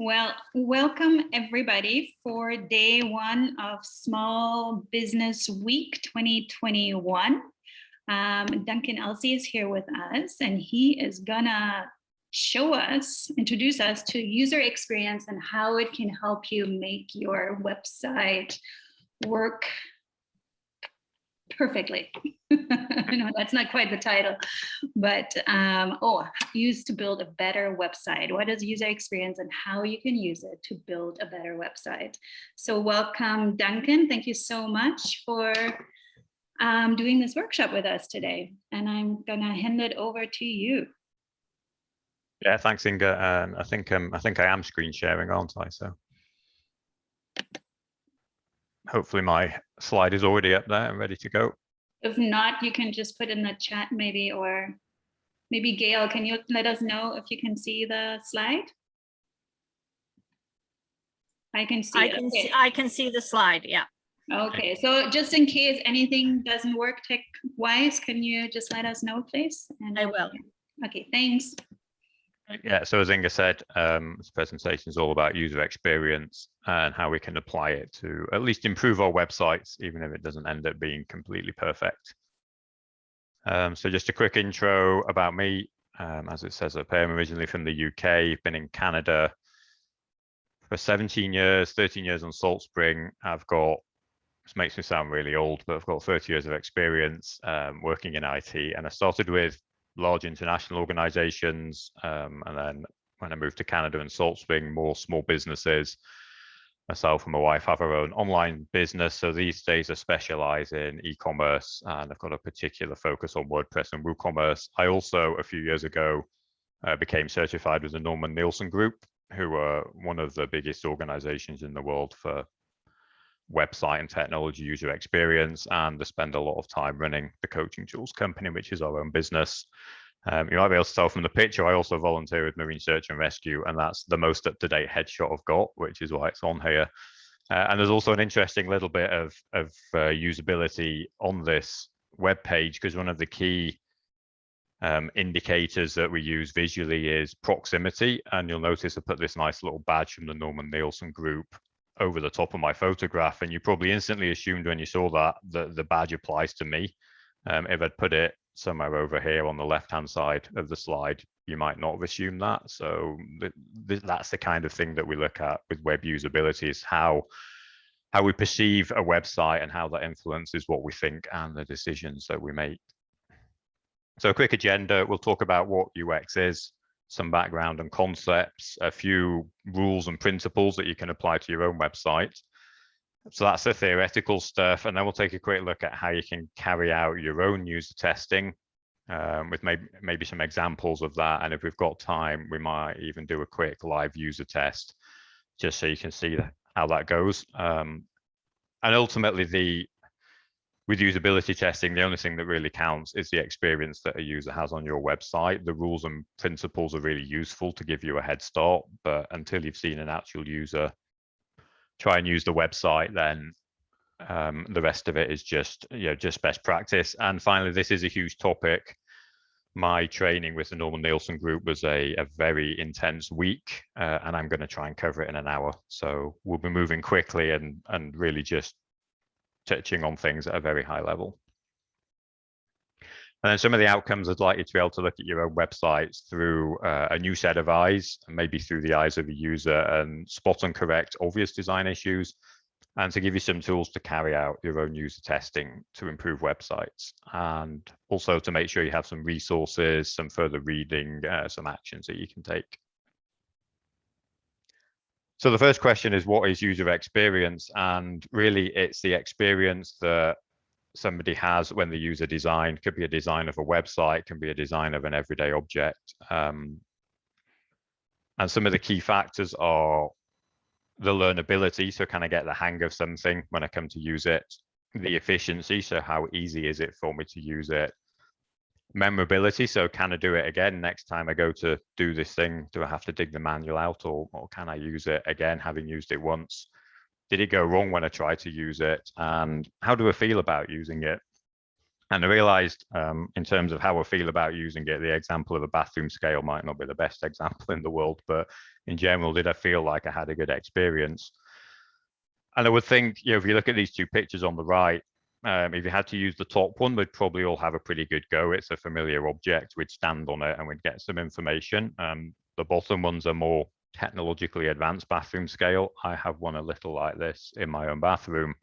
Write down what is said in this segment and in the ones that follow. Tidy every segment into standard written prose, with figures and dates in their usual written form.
Well, welcome everybody for day one of Small Business Week 2021. Duncan Elsey is here with us, and he is gonna introduce us to user experience and how it can help you make your website work perfectly. No, that's not quite the title, but used to build a better website. What is user experience and how you can use it to build a better website? So welcome, Duncan. Thank you so much for doing this workshop with us today. And I'm gonna hand it over to you. Yeah, thanks, Inga. I think I am screen sharing, aren't I? So hopefully my slide is already up there and ready to go. If not, you can just put in the chat maybe, or maybe Gail, can you let us know if you can see the slide? I can see I can see the slide, yeah. Okay, so just in case anything doesn't work tech-wise, can you just let us know, please? And I will. Okay, thanks. Yeah, so as Inga said, this presentation is all about user experience and how we can apply it to at least improve our websites, even if it doesn't end up being completely perfect. So just a quick intro about me. As it says up here, I'm originally from the UK, been in Canada for 17 years, 13 years on Salt Spring. This makes me sound really old, but I've got 30 years of experience working in IT, and I started with large international organizations, and then when I moved to Canada and Salt Spring, more small businesses. Myself and my wife have our own online business, so these days I specialize in e-commerce, and I've got a particular focus on WordPress and WooCommerce. I also, a few years ago, became certified with the Norman Nielsen Group, who are one of the biggest organizations in the world for website and technology user experience, and I spend a lot of time running the coaching tools company, which is our own business. You might be able to tell from the picture, I also volunteer with Marine Search and Rescue, and that's the most up-to-date headshot I've got, which is why it's on here. And there's also an interesting little bit of usability on this web page, because one of the key indicators that we use visually is proximity, and you'll notice I put this nice little badge from the Norman Nielsen Group over the top of my photograph, and you probably instantly assumed when you saw that the badge applies to me. If I'd put it somewhere over here on the left-hand side of the slide, you might not have assumed that. So that's the kind of thing that we look at with web usability, is how we perceive a website and how that influences what we think and the decisions that we make. So a quick agenda, we'll talk about what UX is, some background and concepts, a few rules and principles that you can apply to your own website. So that's the theoretical stuff, and then we'll take a quick look at how you can carry out your own user testing with maybe some examples of that. And if we've got time, we might even do a quick live user test, just so you can see how that goes. And ultimately, with usability testing, the only thing that really counts is the experience that a user has on your website. The rules and principles are really useful to give you a head start, but until you've seen an actual user try and use the website, then the rest of it is just best practice. And finally, this is a huge topic. My training with the Norman Nielsen Group was a very intense week, and I'm going to try and cover it in an hour. So we'll be moving quickly and really just touching on things at a very high level. And then some of the outcomes, I'd like you to be able to look at your own websites through a new set of eyes, and maybe through the eyes of a user, and spot and correct obvious design issues, and to give you some tools to carry out your own user testing to improve websites, and also to make sure you have some resources, some further reading, some actions that you can take. So the first question is, what is user experience? And really, it's the experience that somebody has when the user design. Could be a design of a website, can be a design of an everyday object. And some of the key factors are the learnability, so can I get the hang of something when I come to use it? The efficiency, so how easy is it for me to use it? Memorability, so can I do it again next time I go to do this thing? Do I have to dig the manual out, or can I use it again, having used it once? Did it go wrong when I tried to use it? And how do I feel about using it? And I realized in terms of how I feel about using it, the example of a bathroom scale might not be the best example in the world, but in general, did I feel like I had a good experience? And I would think, if you look at these two pictures on the right, if you had to use the top one, we'd probably all have a pretty good go. It's a familiar object. We'd stand on it and we'd get some information. The bottom ones are more technologically advanced bathroom scale. I have one a little like this in my own bathroom.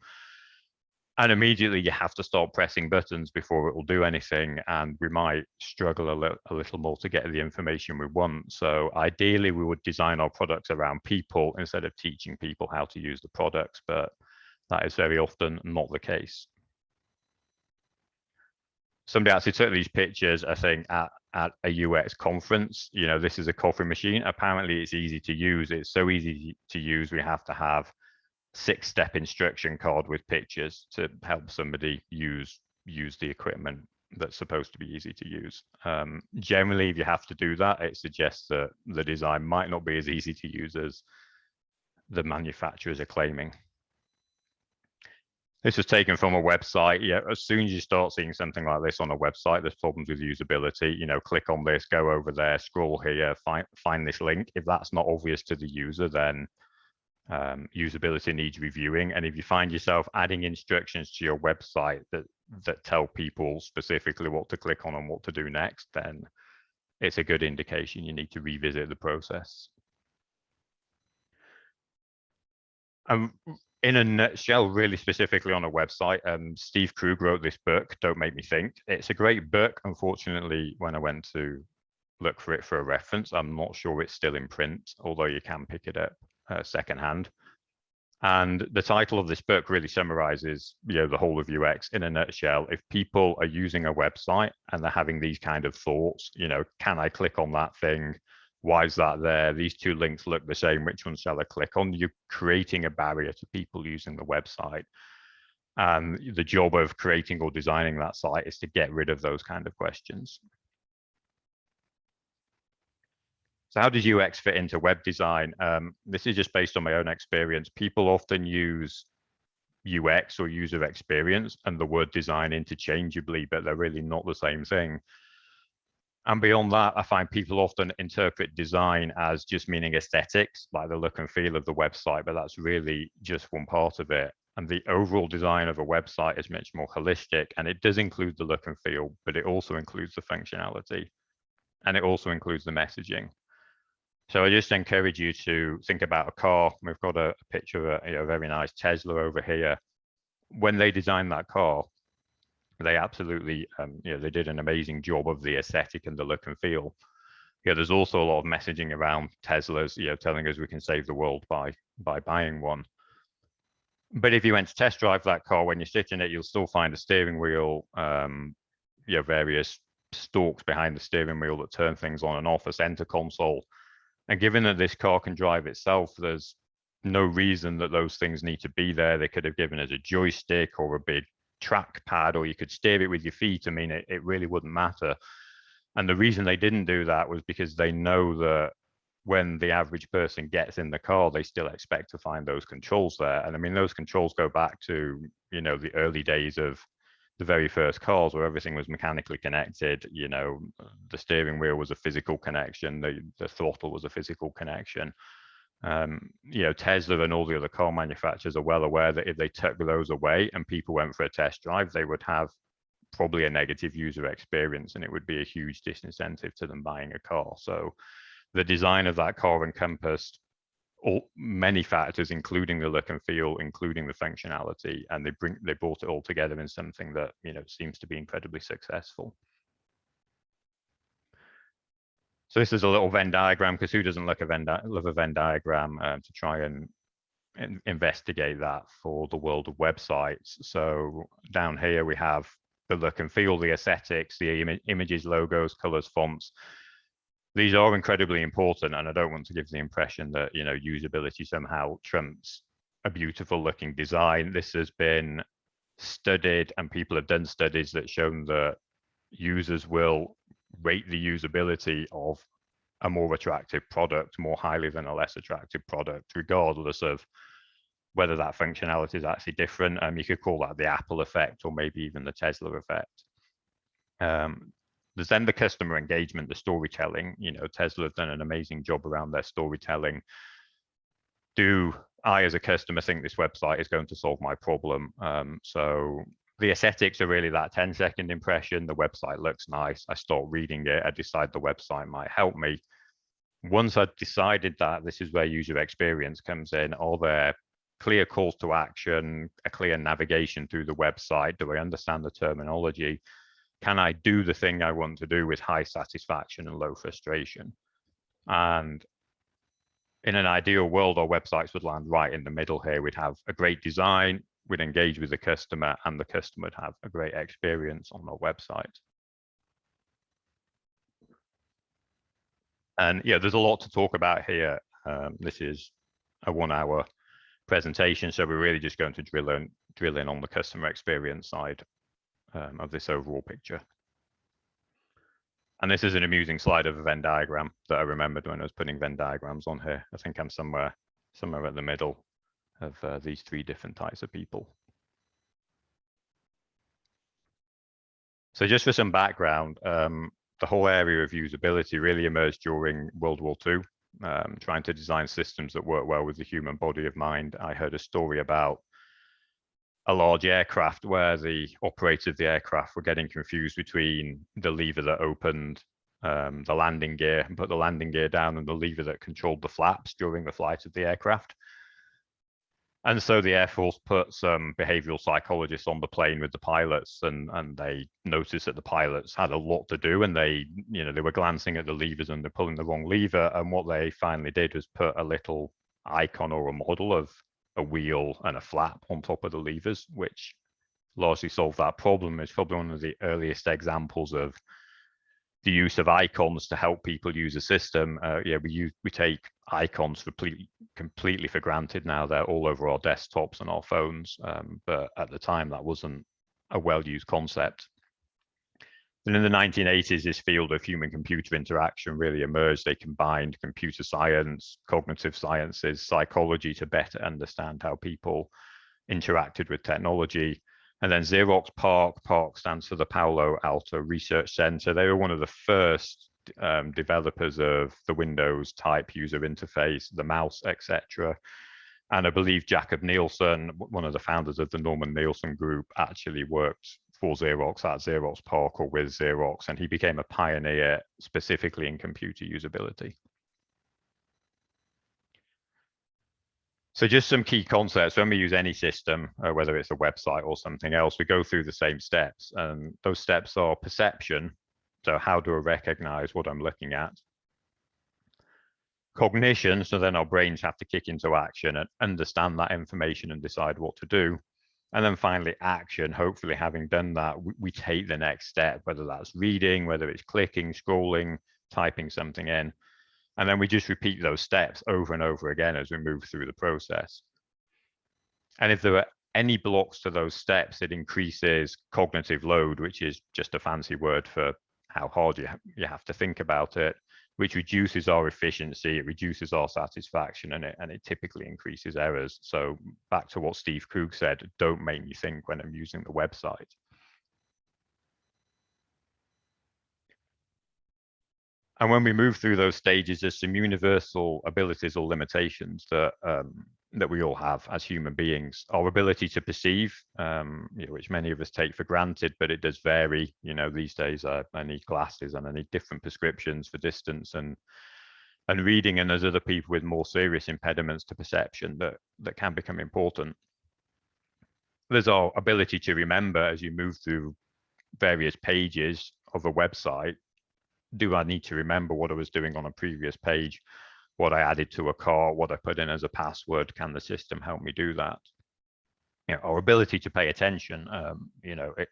And immediately you have to start pressing buttons before it will do anything. And we might struggle a little more to get the information we want. So ideally, we would design our products around people instead of teaching people how to use the products. But that is very often not the case. Somebody actually took these pictures, I think, at a UX conference. This is a coffee machine. Apparently, it's easy to use. It's so easy to use, we have to have 6-step instruction card with pictures to help somebody use the equipment that's supposed to be easy to use. Generally, if you have to do that, it suggests that the design might not be as easy to use as the manufacturers are claiming. This was taken from a website. Yeah, as soon as you start seeing something like this on a website, there's problems with usability. Click on this, go over there, scroll here, find this link. If that's not obvious to the user, then usability needs reviewing. And if you find yourself adding instructions to your website that tell people specifically what to click on and what to do next, then it's a good indication you need to revisit the process. In a nutshell, really specifically on a website, Steve Krug wrote this book, Don't Make Me Think. It's a great book. Unfortunately, when I went to look for it for a reference, I'm not sure it's still in print, although you can pick it up secondhand. And the title of this book really summarizes, the whole of UX in a nutshell. If people are using a website and they're having these kind of thoughts, can I click on that thing? Why is that there? These two links look the same. Which one shall I click on? You're creating a barrier to people using the website. And the job of creating or designing that site is to get rid of those kind of questions. So how does UX fit into web design? This is just based on my own experience. People often use UX or user experience and the word design interchangeably, but they're really not the same thing. And beyond that, I find people often interpret design as just meaning aesthetics, like the look and feel of the website, but that's really just one part of it. And the overall design of a website is much more holistic, and it does include the look and feel, but it also includes the functionality, and it also includes the messaging. So I just encourage you to think about a car. We've got a picture of a very nice Tesla over here. When they designed that car, they absolutely, they did an amazing job of the aesthetic and the look and feel. There's also a lot of messaging around Teslas, telling us we can save the world by buying one. But if you went to test drive that car, when you sit in it, you'll still find a steering wheel, various stalks behind the steering wheel that turn things on and off, a center console. And given that this car can drive itself, there's no reason that those things need to be there. They could have given us a joystick or a big trackpad, or you could steer it with your feet. I mean, it really wouldn't matter. And the reason they didn't do that was because they know that when the average person gets in the car, they still expect to find those controls there. And I mean, those controls go back to, the early days of the very first cars where everything was mechanically connected. The steering wheel was a physical connection, the throttle was a physical connection. Tesla and all the other car manufacturers are well aware that if they took those away and people went for a test drive, they would have probably a negative user experience, and it would be a huge disincentive to them buying a car. So the design of that car encompassed many factors, including the look and feel, including the functionality, and they brought it all together in something that seems to be incredibly successful. So this is a little Venn diagram, because who doesn't love a Venn diagram, to try and investigate that for the world of websites. So down here we have the look and feel, the aesthetics, the images, logos, colors, fonts. These are incredibly important, and I don't want to give the impression that usability somehow trumps a beautiful looking design. This has been studied, and people have done studies that shown that users will rate the usability of a more attractive product more highly than a less attractive product, regardless of whether that functionality is actually different. You could call that the Apple effect, or maybe even the Tesla effect. There's then the customer engagement, the storytelling. Tesla have done an amazing job around their storytelling. Do I, as a customer, think this website is going to solve my problem? So the aesthetics are really that 10-second impression. The website looks nice. I start reading it. I decide the website might help me. Once I've decided that, this is where user experience comes in. Are there clear calls to action, a clear navigation through the website? Do I understand the terminology? Can I do the thing I want to do with high satisfaction and low frustration? And in an ideal world, our websites would land right in the middle here. We'd have a great design, we'd engage with the customer, and the customer would have a great experience on our website. And yeah, there's a lot to talk about here. This is a 1-hour presentation, so we're really just going to drill in on the customer experience side of this overall picture. And this is an amusing slide of a Venn diagram that I remembered when I was putting Venn diagrams on here. I think I'm somewhere at the middle of these 3 different types of people. So just for some background, the whole area of usability really emerged during World War II, trying to design systems that work well with the human body of mind. I heard a story about a large aircraft where the operator of the aircraft were getting confused between the lever that opened the landing gear and put the landing gear down and the lever that controlled the flaps during the flight of the aircraft. And so the Air Force put some behavioral psychologists on the plane with the pilots, and they noticed that the pilots had a lot to do, and they were glancing at the levers and they're pulling the wrong lever. And what they finally did was put a little icon or a model of a wheel and a flap on top of the levers, which largely solved that problem. It's probably one of the earliest examples of the use of icons to help people use a system. We take icons completely for granted now. They're all over our desktops and our phones, but at the time that wasn't a well-used concept. And in the 1980s, this field of human-computer interaction really emerged. They combined computer science, cognitive sciences, psychology to better understand how people interacted with technology. And then Xerox PARC stands for the Palo Alto Research Center. They were one of the first developers of the Windows type user interface, the mouse, etc. And I believe Jakob Nielsen, one of the founders of the Norman Nielsen Group, actually worked for Xerox at Xerox PARC or with Xerox, and he became a pioneer specifically in computer usability. So just some key concepts. When we use any system, whether it's a website or something else, we go through the same steps. And those steps are perception. So how do I recognize what I'm looking at? Cognition. So then our brains have to kick into action and understand that information and decide what to do. And then finally, action. Hopefully, having done that, we take the next step, whether that's reading, whether it's clicking, scrolling, typing something in. And then we just repeat those steps over and over again as we move through the process. And if there are any blocks to those steps, it increases cognitive load, which is just a fancy word for how hard you have to think about it, which reduces our efficiency, it reduces our satisfaction, and it typically increases errors. So back to what Steve Krug said, don't make me think when I'm using the website. And when we move through those stages, there's some universal abilities or limitations that we all have as human beings. Our ability to perceive, which many of us take for granted, but it does vary. These days I need glasses and I need different prescriptions for distance and reading, and there's other people with more serious impediments to perception that can become important. There's our ability to remember as you move through various pages of a website. Do I need to remember what I was doing on a previous page, what I added to a cart, what I put in as a password? Can the system help me do that? Our ability to pay attention, it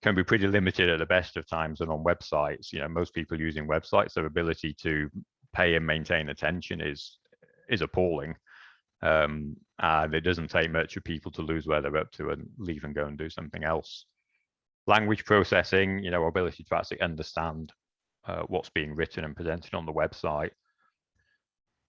can be pretty limited at the best of times. And on websites, most people using websites, their ability to pay and maintain attention is appalling. And it doesn't take much for people to lose where they're up to and leave and go and do something else. Language processing, our ability to actually understand what's being written and presented on the website,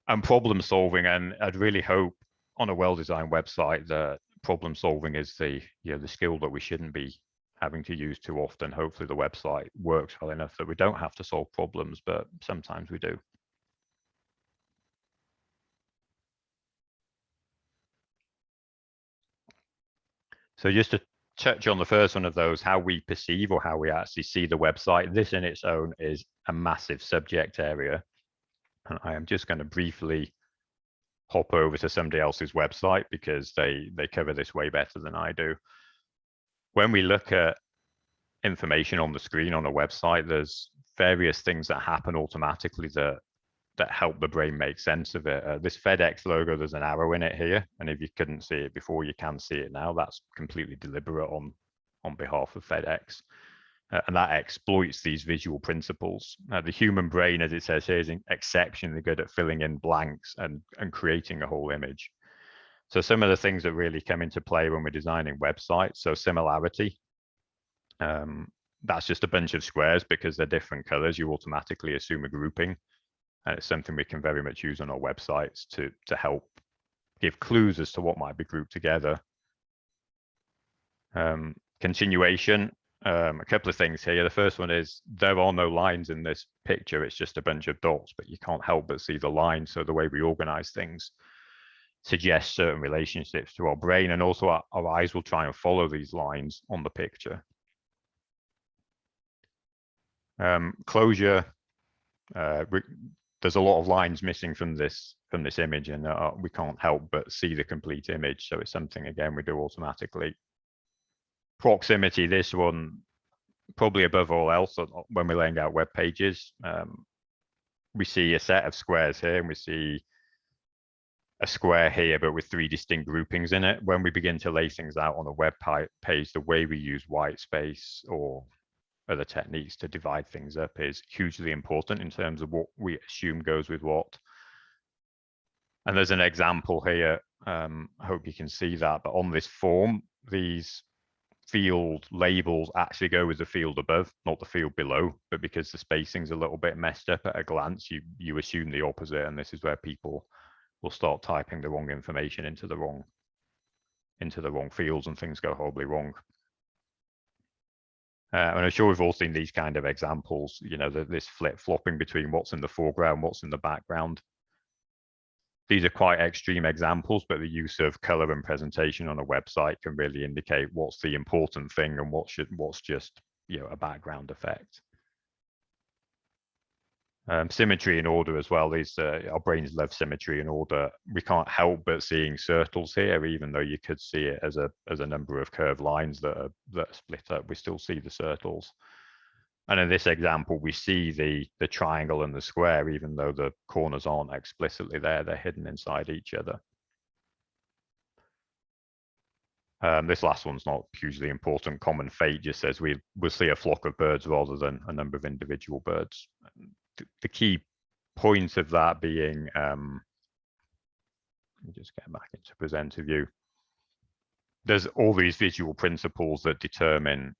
and problem solving. And I'd really hope on a well-designed website that problem solving is the skill that we shouldn't be having to use too often. Hopefully the website works well enough that we don't have to solve problems, but sometimes we do. So just to touch on the first one of those, how we perceive or how we actually see the website, this in its own is a massive subject area. And I am just going to briefly hop over to somebody else's website because they cover this way better than I do. When we look at information on the screen on a website, there's various things that happen automatically that help the brain make sense of it. This FedEx logo, there's an arrow in it here, and if you couldn't see it before, you can see it now. That's completely deliberate on behalf of FedEx. And that exploits these visual principles. The human brain, as it says here, is exceptionally good at filling in blanks and creating a whole image. So some of the things that really come into play when we're designing websites, so similarity, that's just a bunch of squares because they're different colors. You automatically assume a grouping. And it's something we can very much use on our websites to help give clues as to what might be grouped together. Continuation, a couple of things here. The first one is there are no lines in this picture. It's just a bunch of dots, but you can't help but see the lines. So the way we organize things suggests certain relationships to our brain, and also our eyes will try and follow these lines on the picture. Closure, there's a lot of lines missing from this image, and we can't help but see the complete image. So it's something, again, we do automatically. Proximity, this one, probably above all else, when we're laying out web pages, we see a set of squares here, and we see a square here, but with 3 distinct groupings in it. When we begin to lay things out on a web page, the way we use white space or other techniques to divide things up is hugely important in terms of what we assume goes with what. And there's an example here. I hope you can see that, but on this form, these field labels actually go with the field above, not the field below, but because the spacing's a little bit messed up at a glance, you assume the opposite, and this is where people will start typing the wrong information into the wrong fields, and things go horribly wrong. And I'm sure we've all seen these kind of examples, you know, this flip-flopping between what's in the foreground, what's in the background. These are quite extreme examples, but the use of color and presentation on a website can really indicate what's the important thing and what's just, you know, a background effect. Symmetry and order as well. These our brains love symmetry and order. We can't help but seeing circles here, even though you could see it as a number of curved lines that are split up. We still see the circles. And in this example, we see the triangle and the square, even though the corners aren't explicitly there. They're hidden inside each other. This last one's not hugely important. Common fate just says we'll see a flock of birds rather than a number of individual birds. The key point of that being, let me just get back into presenter view. There's all these visual principles that determine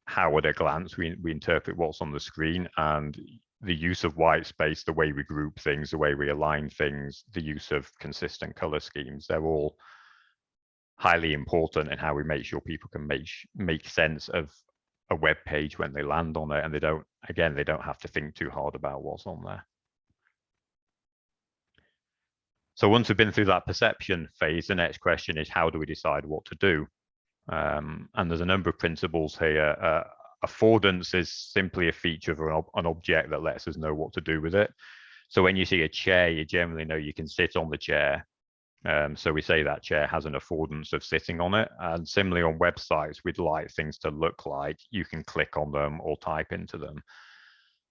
how at a glance we interpret what's on the screen, and the use of white space, the way we group things, the way we align things, the use of consistent color schemes, they're all highly important in how we make sure people can make sense of a web page when they land on it, and they don't have to think too hard about what's on there. So once we've been through that perception phase, the next question is, how do we decide what to do? And there's a number of principles here. Affordance is simply a feature of an object that lets us know what to do with it. So when you see a chair, you generally know you can sit on the chair. So we say that chair has an affordance of sitting on it. And similarly on websites, we'd like things to look like you can click on them or type into them.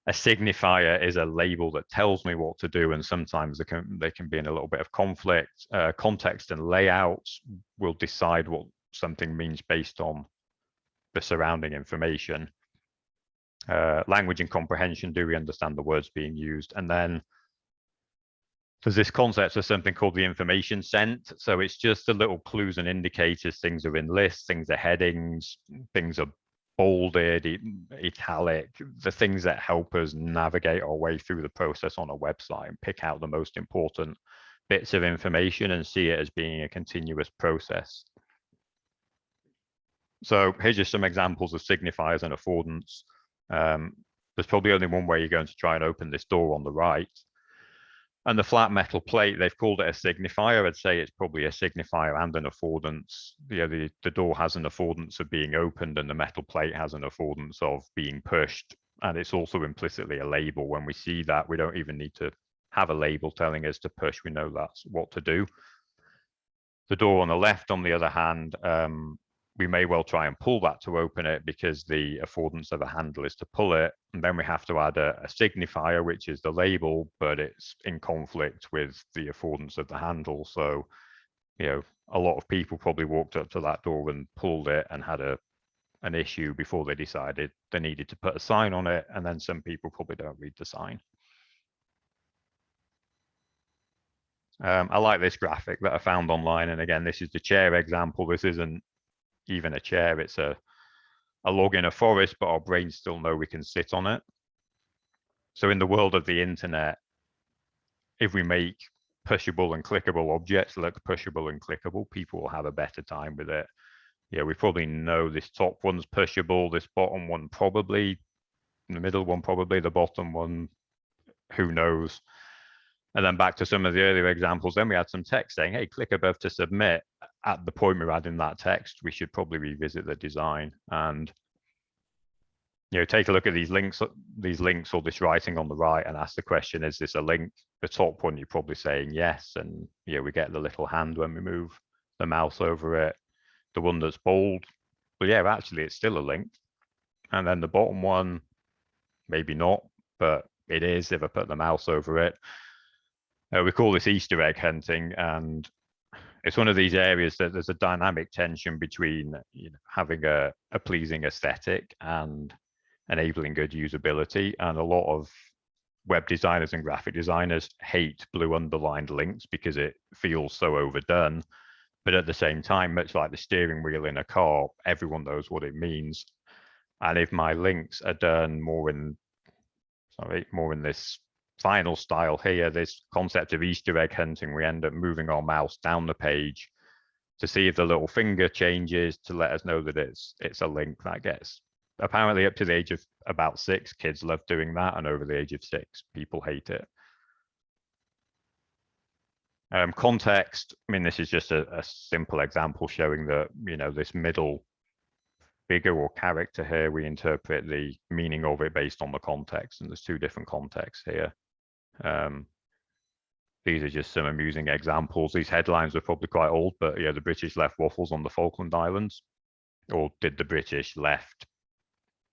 A signifier is a label that tells me what to do, and sometimes they can be in a little bit of conflict. Context and layout will decide what something means based on the surrounding information. Language and comprehension, do we understand the words being used? And then there's this concept of something called the information scent. So it's just the little clues and indicators. Things are in lists, things are headings, things are bolded, italic, the things that help us navigate our way through the process on a website and pick out the most important bits of information and see it as being a continuous process. So here's just some examples of signifiers and affordance. There's probably only one way you're going to try and open this door on the right. And the flat metal plate, they've called it a signifier. I'd say it's probably a signifier and an affordance. The door has an affordance of being opened, and the metal plate has an affordance of being pushed. And it's also implicitly a label. When we see that, we don't even need to have a label telling us to push. We know that's what to do. The door on the left, on the other hand, we may well try and pull that to open it because the affordance of a handle is to pull it. And then we have to add a signifier, which is the label, but it's in conflict with the affordance of the handle. So, a lot of people probably walked up to that door and pulled it and had an issue before they decided they needed to put a sign on it. And then some people probably don't read the sign. I like this graphic that I found online. And again, this is the chair example. This isn't even a chair, it's a log in a forest, but our brains still know we can sit on it. So in the world of the internet, if we make pushable and clickable objects look pushable and clickable, people will have a better time with it. We probably know this top one's pushable, this bottom one probably, the middle one probably, the bottom one, who knows. And then back to some of the earlier examples, then we had some text saying, hey, click above to submit. At the point we're adding that text, we should probably revisit the design and take a look at these links or this writing on the right and ask the question, is this a link? The top one, you're probably saying yes. And we get the little hand when we move the mouse over it. The one that's bold, well, yeah, actually it's still a link. And then the bottom one, maybe not, but it is if I put the mouse over it. We call this Easter egg hunting, and it's one of these areas that there's a dynamic tension between having a pleasing aesthetic and enabling good usability. And a lot of web designers and graphic designers hate blue underlined links because it feels so overdone. But at the same time, much like the steering wheel in a car, everyone knows what it means. And if my links are done more in this final style here, this concept of Easter egg hunting, we end up moving our mouse down the page to see if the little finger changes to let us know that it's a link. That gets apparently up to the age of about 6, kids love doing that, and over the age of 6, people hate it. Context, this is just a simple example showing that, this middle figure or character here, we interpret the meaning of it based on the context, and there's 2 different contexts here. These are just some amusing examples. These headlines are probably quite old, but the British left waffles on the Falkland Islands, or did the British left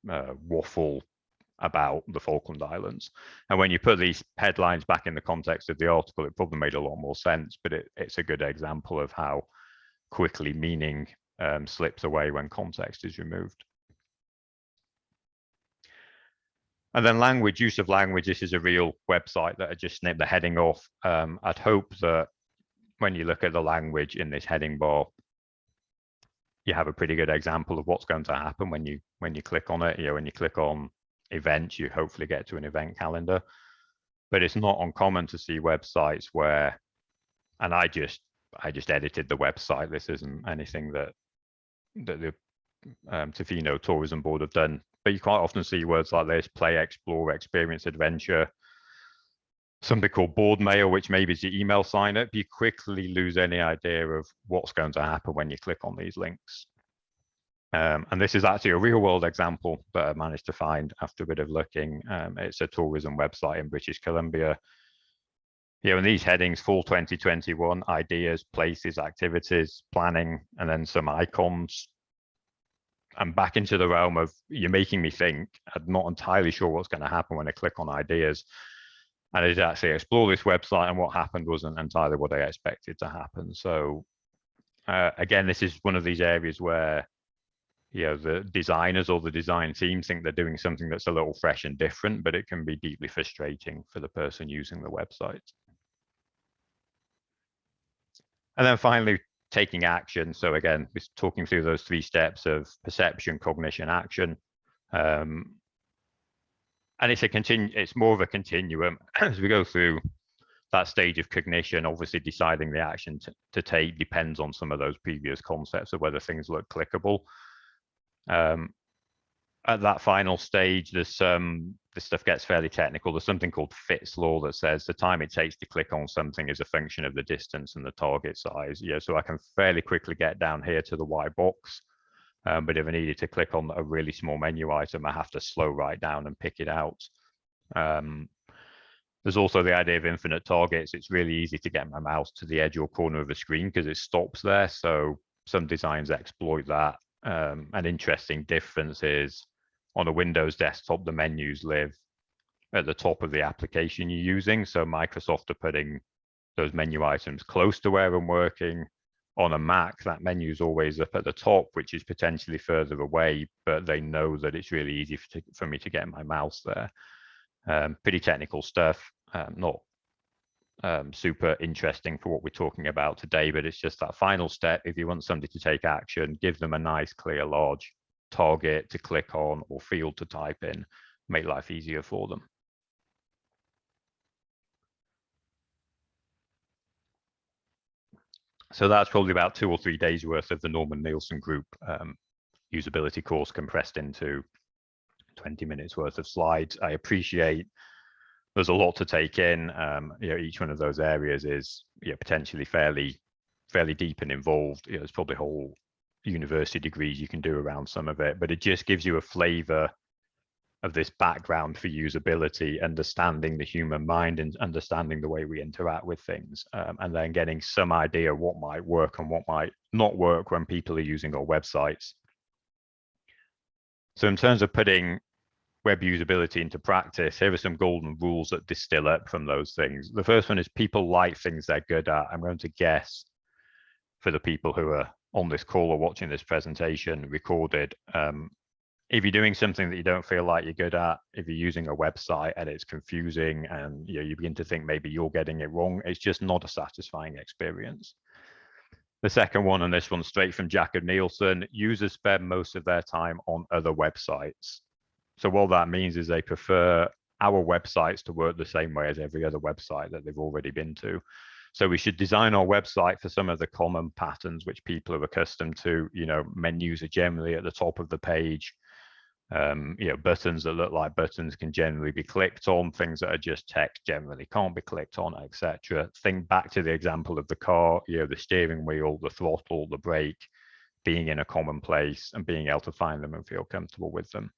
waffle about the Falkland Islands? And when you put these headlines back in the context of the article, it probably made a lot more sense, but it's a good example of how quickly meaning slips away when context is removed. And then language, use of language. This is a real website that I just snipped the heading off. I'd hope that when you look at the language in this heading bar, you have a pretty good example of what's going to happen when you click on it. When you click on events, you hopefully get to an event calendar. But it's not uncommon to see websites where, and I just edited the website. This isn't anything that the Tofino Tourism Board have done. But you quite often see words like this: play, explore, experience, adventure, something called board mail, which maybe is the email sign up. You quickly lose any idea of what's going to happen when you click on these links. And this is actually a real world example that I managed to find after a bit of looking. It's a tourism website in British Columbia. In these headings, fall 2021, ideas, places, activities, planning, and then some icons. I'm back into the realm of, you're making me think. I'm not entirely sure what's going to happen when I click on ideas. And I did actually explore this website, and what happened wasn't entirely what I expected to happen. So again, this is one of these areas where the designers or the design team think they're doing something that's a little fresh and different, but it can be deeply frustrating for the person using the website. And then finally, taking action. So again, we're talking through those 3 steps of perception, cognition, action. And it's more of a continuum as we go through that stage of cognition. Obviously, deciding the action to take depends on some of those previous concepts of whether things look clickable. At that final stage, there's this stuff gets fairly technical. There's something called Fitts law that says the time it takes to click on something is a function of the distance and the target size. Yeah, so I can fairly quickly get down here to the white box. But if I needed to click on a really small menu item, I have to slow right down and pick it out. There's also the idea of infinite targets. It's really easy to get my mouse to the edge or corner of a screen because it stops there. So some designs exploit that. An interesting difference is on a Windows desktop, the menus live at the top of the application you're using. So Microsoft are putting those menu items close to where I'm working. On a Mac, that menu is always up at the top, which is potentially further away, but they know that it's really easy for me to get my mouse there. Pretty technical stuff, not super interesting for what we're talking about today, but it's just that final step. If you want somebody to take action, give them a nice, clear, large target to click on or field to type in, make life easier for them. So that's probably about 2 or 3 days worth of the Norman Nielsen Group usability course compressed into 20 minutes worth of slides. I appreciate there's a lot to take in. Each one of those areas is potentially fairly deep and involved. There's probably whole university degrees you can do around some of it, but it just gives you a flavor of this background for usability, understanding the human mind and understanding the way we interact with things, and then getting some idea of what might work and what might not work when people are using our websites. So in terms of putting web usability into practice, here are some golden rules that distill up from those things. The first one is people like things they're good at. I'm going to guess for the people who are on this call or watching this presentation recorded, if you're doing something that you don't feel like you're good at, if you're using a website and it's confusing and you begin to think maybe you're getting it wrong, it's just not a satisfying experience. The second one, and this one's straight from Jacob Nielsen, users spend most of their time on other websites. So what that means is they prefer our websites to work the same way as every other website that they've already been to. So we should design our website for some of the common patterns which people are accustomed to. Menus are generally at the top of the page. Buttons that look like buttons can generally be clicked on. Things that are just text generally can't be clicked on, etc. Think back to the example of the car, the steering wheel, the throttle, the brake, being in a common place and being able to find them and feel comfortable with them.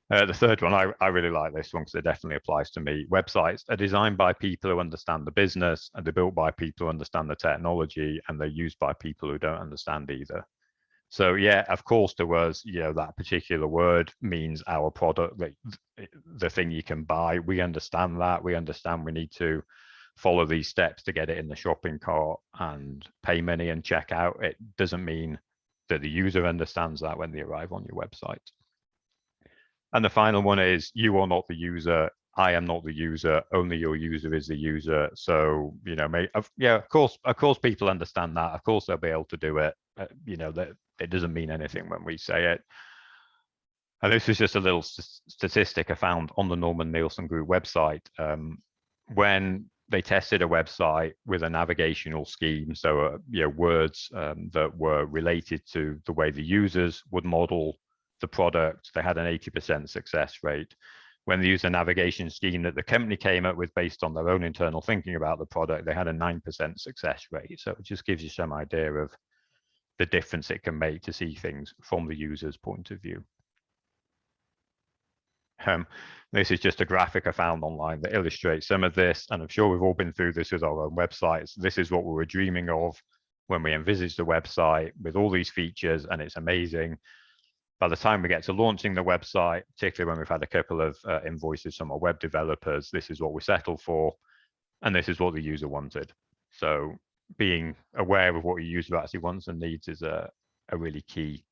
The third one, I really like this one because it definitely applies to me. Websites are designed by people who understand the business, and they're built by people who understand the technology, and they're used by people who don't understand either. So yeah, of course, to us, that particular word means our product, the thing you can buy. We understand that. We understand we need to follow these steps to get it in the shopping cart and pay money and check out. It doesn't mean that the user understands that when they arrive on your website. And the final one is, you are not the user. I am not the user. Only your user is the user. So, of course, people understand that. Of course, they'll be able to do it. That it doesn't mean anything when we say it. And this is just a little statistic I found on the Norman Nielsen Group website. When they tested a website with a navigational scheme, so words that were related to the way the users would model the product, they had an 80% success rate. When they used a navigation scheme that the company came up with based on their own internal thinking about the product, they had a 9% success rate. So it just gives you some idea of the difference it can make to see things from the user's point of view. This is just a graphic I found online that illustrates some of this, and I'm sure we've all been through this with our own websites. This is what we were dreaming of when we envisaged the website with all these features, and it's amazing. By the time we get to launching the website, particularly when we've had a couple of invoices from our web developers, this is what we settled for, and this is what the user wanted. So being aware of what your user actually wants and needs is a really key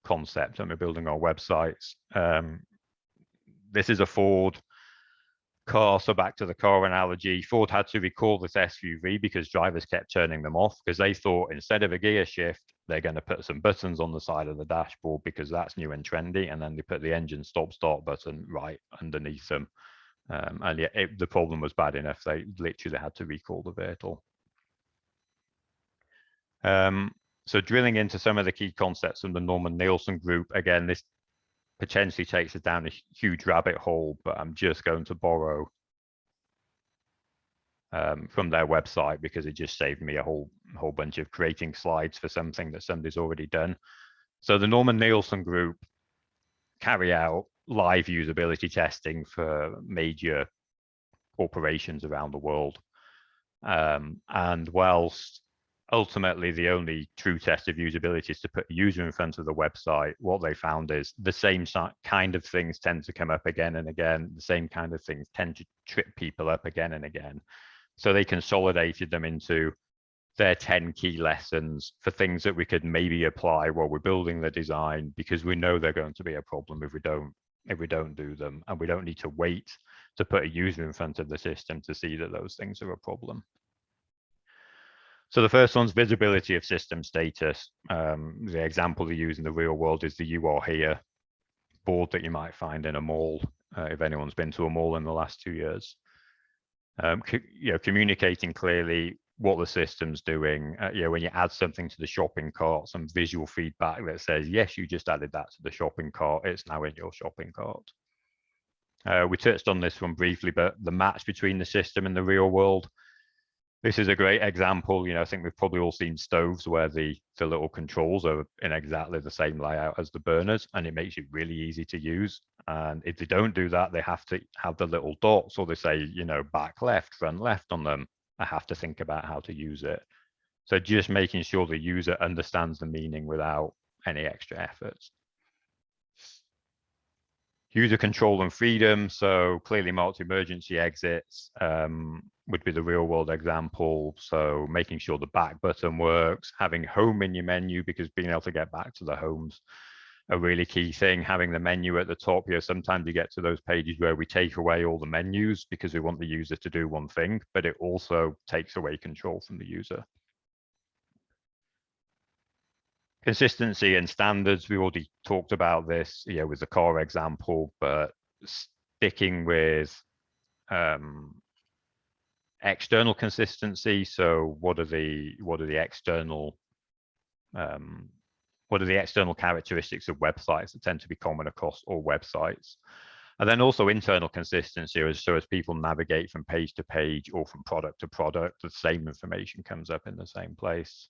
concept when we're building our websites. This is a Ford car, so back to the car analogy. Ford had to recall this SUV because drivers kept turning them off because they thought instead of a gear shift, they're going to put some buttons on the side of the dashboard because that's new and trendy, and then they put the engine stop-start button right underneath them. And yeah, the problem was bad enough. They literally had to recall the vehicle. So drilling into some of the key concepts from the Norman Nielsen group, again, this potentially takes us down a huge rabbit hole, but I'm just going to borrow from their website because it just saved me a whole bunch of creating slides for something that somebody's already done. So the Norman Nielsen group carry out live usability testing for major corporations around the world. And whilst ultimately the only true test of usability is to put a user in front of the website, what they found is the same kind of things tend to come up again and again. The same kind of things tend to trip people up again and again. So they consolidated them into their 10 key lessons for things that we could maybe apply while we're building the design, because we know they're going to be a problem if we don't do them, and we don't need to wait to put a user in front of the system to see that those things are a problem. So the first one's visibility of system status. The example they use in the real world is the "you are here" board that you might find in a mall, if anyone's been to a mall in the last 2 years. Communicating clearly what the system's doing. When you add something to the shopping cart, some visual feedback that says, yes, you just added that to the shopping cart, it's now in your shopping cart. We touched on this one briefly, but the match between the system and the real world. This is a great example. I think we've probably all seen stoves where the little controls are in exactly the same layout as the burners, and it makes it really easy to use. And if they don't do that, they have to have the little dots, or they say, back left, front left on them. I have to think about how to use it. So just making sure the user understands the meaning without any extra efforts. User control and freedom. So clearly marked emergency exits would be the real world example. So making sure the back button works, having home in your menu, because being able to get back to the home's a really key thing. Having the menu at the top here, sometimes you get to those pages where we take away all the menus because we want the user to do one thing, but it also takes away control from the user. Consistency and standards, we already talked about this, with the car example, but sticking with external consistency. So what are the external characteristics of websites that tend to be common across all websites? And then also internal consistency, so as people navigate from page to page or from product to product, the same information comes up in the same place.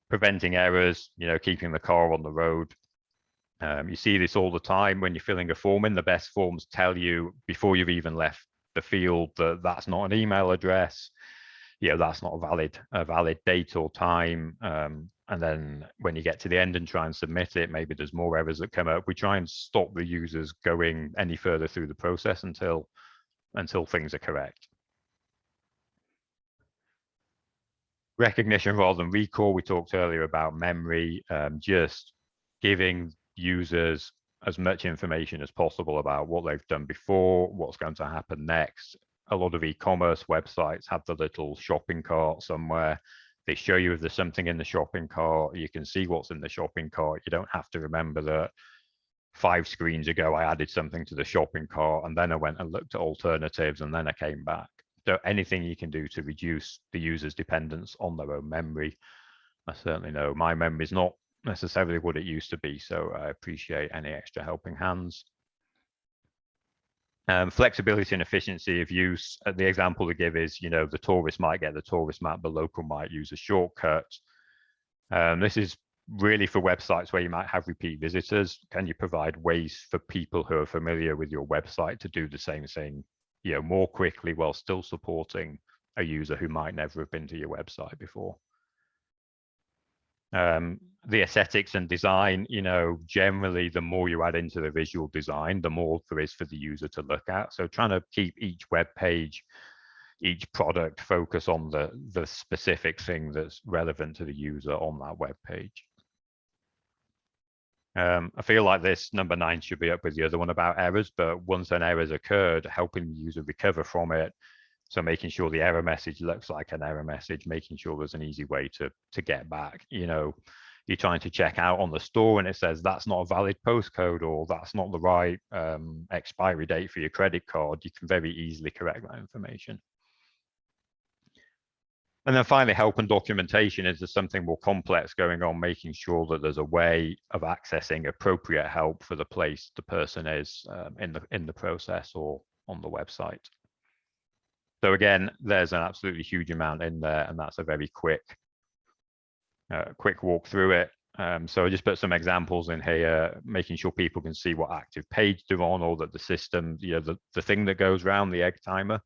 Preventing errors, keeping the car on the road. You see this all the time when you're filling a form in. The best forms tell you before you've even left the field that that's not an email address. That's not a valid date or time. And then when you get to the end and try and submit it, maybe there's more errors that come up. We try and stop the users going any further through the process until things are correct. Recognition rather than recall. We talked earlier about memory, just giving users as much information as possible about what they've done before, what's going to happen next. A lot of e-commerce websites have the little shopping cart somewhere. They show you if there's something in the shopping cart. You can see what's in the shopping cart. You don't have to remember that 5 screens ago I added something to the shopping cart, and then I went and looked at alternatives, and then I came back. So anything you can do to reduce the user's dependence on their own memory. I certainly know my memory is not necessarily what it used to be, so I appreciate any extra helping hands. Flexibility and efficiency of use. The example to give is, the tourist might get the tourist map, the local might use a shortcut. This is really for websites where you might have repeat visitors. Can you provide ways for people who are familiar with your website to do the same thing, more quickly while still supporting a user who might never have been to your website before? The aesthetics and design, generally the more you add into the visual design, the more there is for the user to look at. So trying to keep each web page, each product focus on the specific thing that's relevant to the user on that web page. I feel like this number 9 should be up with the other one about errors, but once an error's occurred, helping the user recover from it. So making sure the error message looks like an error message, making sure there's an easy way to get back. You're trying to check out on the store and it says that's not a valid postcode, or that's not the right expiry date for your credit card. You can very easily correct that information. And then finally, help and documentation. Is there something more complex going on, making sure that there's a way of accessing appropriate help for the place the person is in the process or on the website. So again, there's an absolutely huge amount in there, and that's a very quick walk through it. So I just put some examples in here, making sure people can see what active page they're on, or that the system, the thing that goes around the egg timer.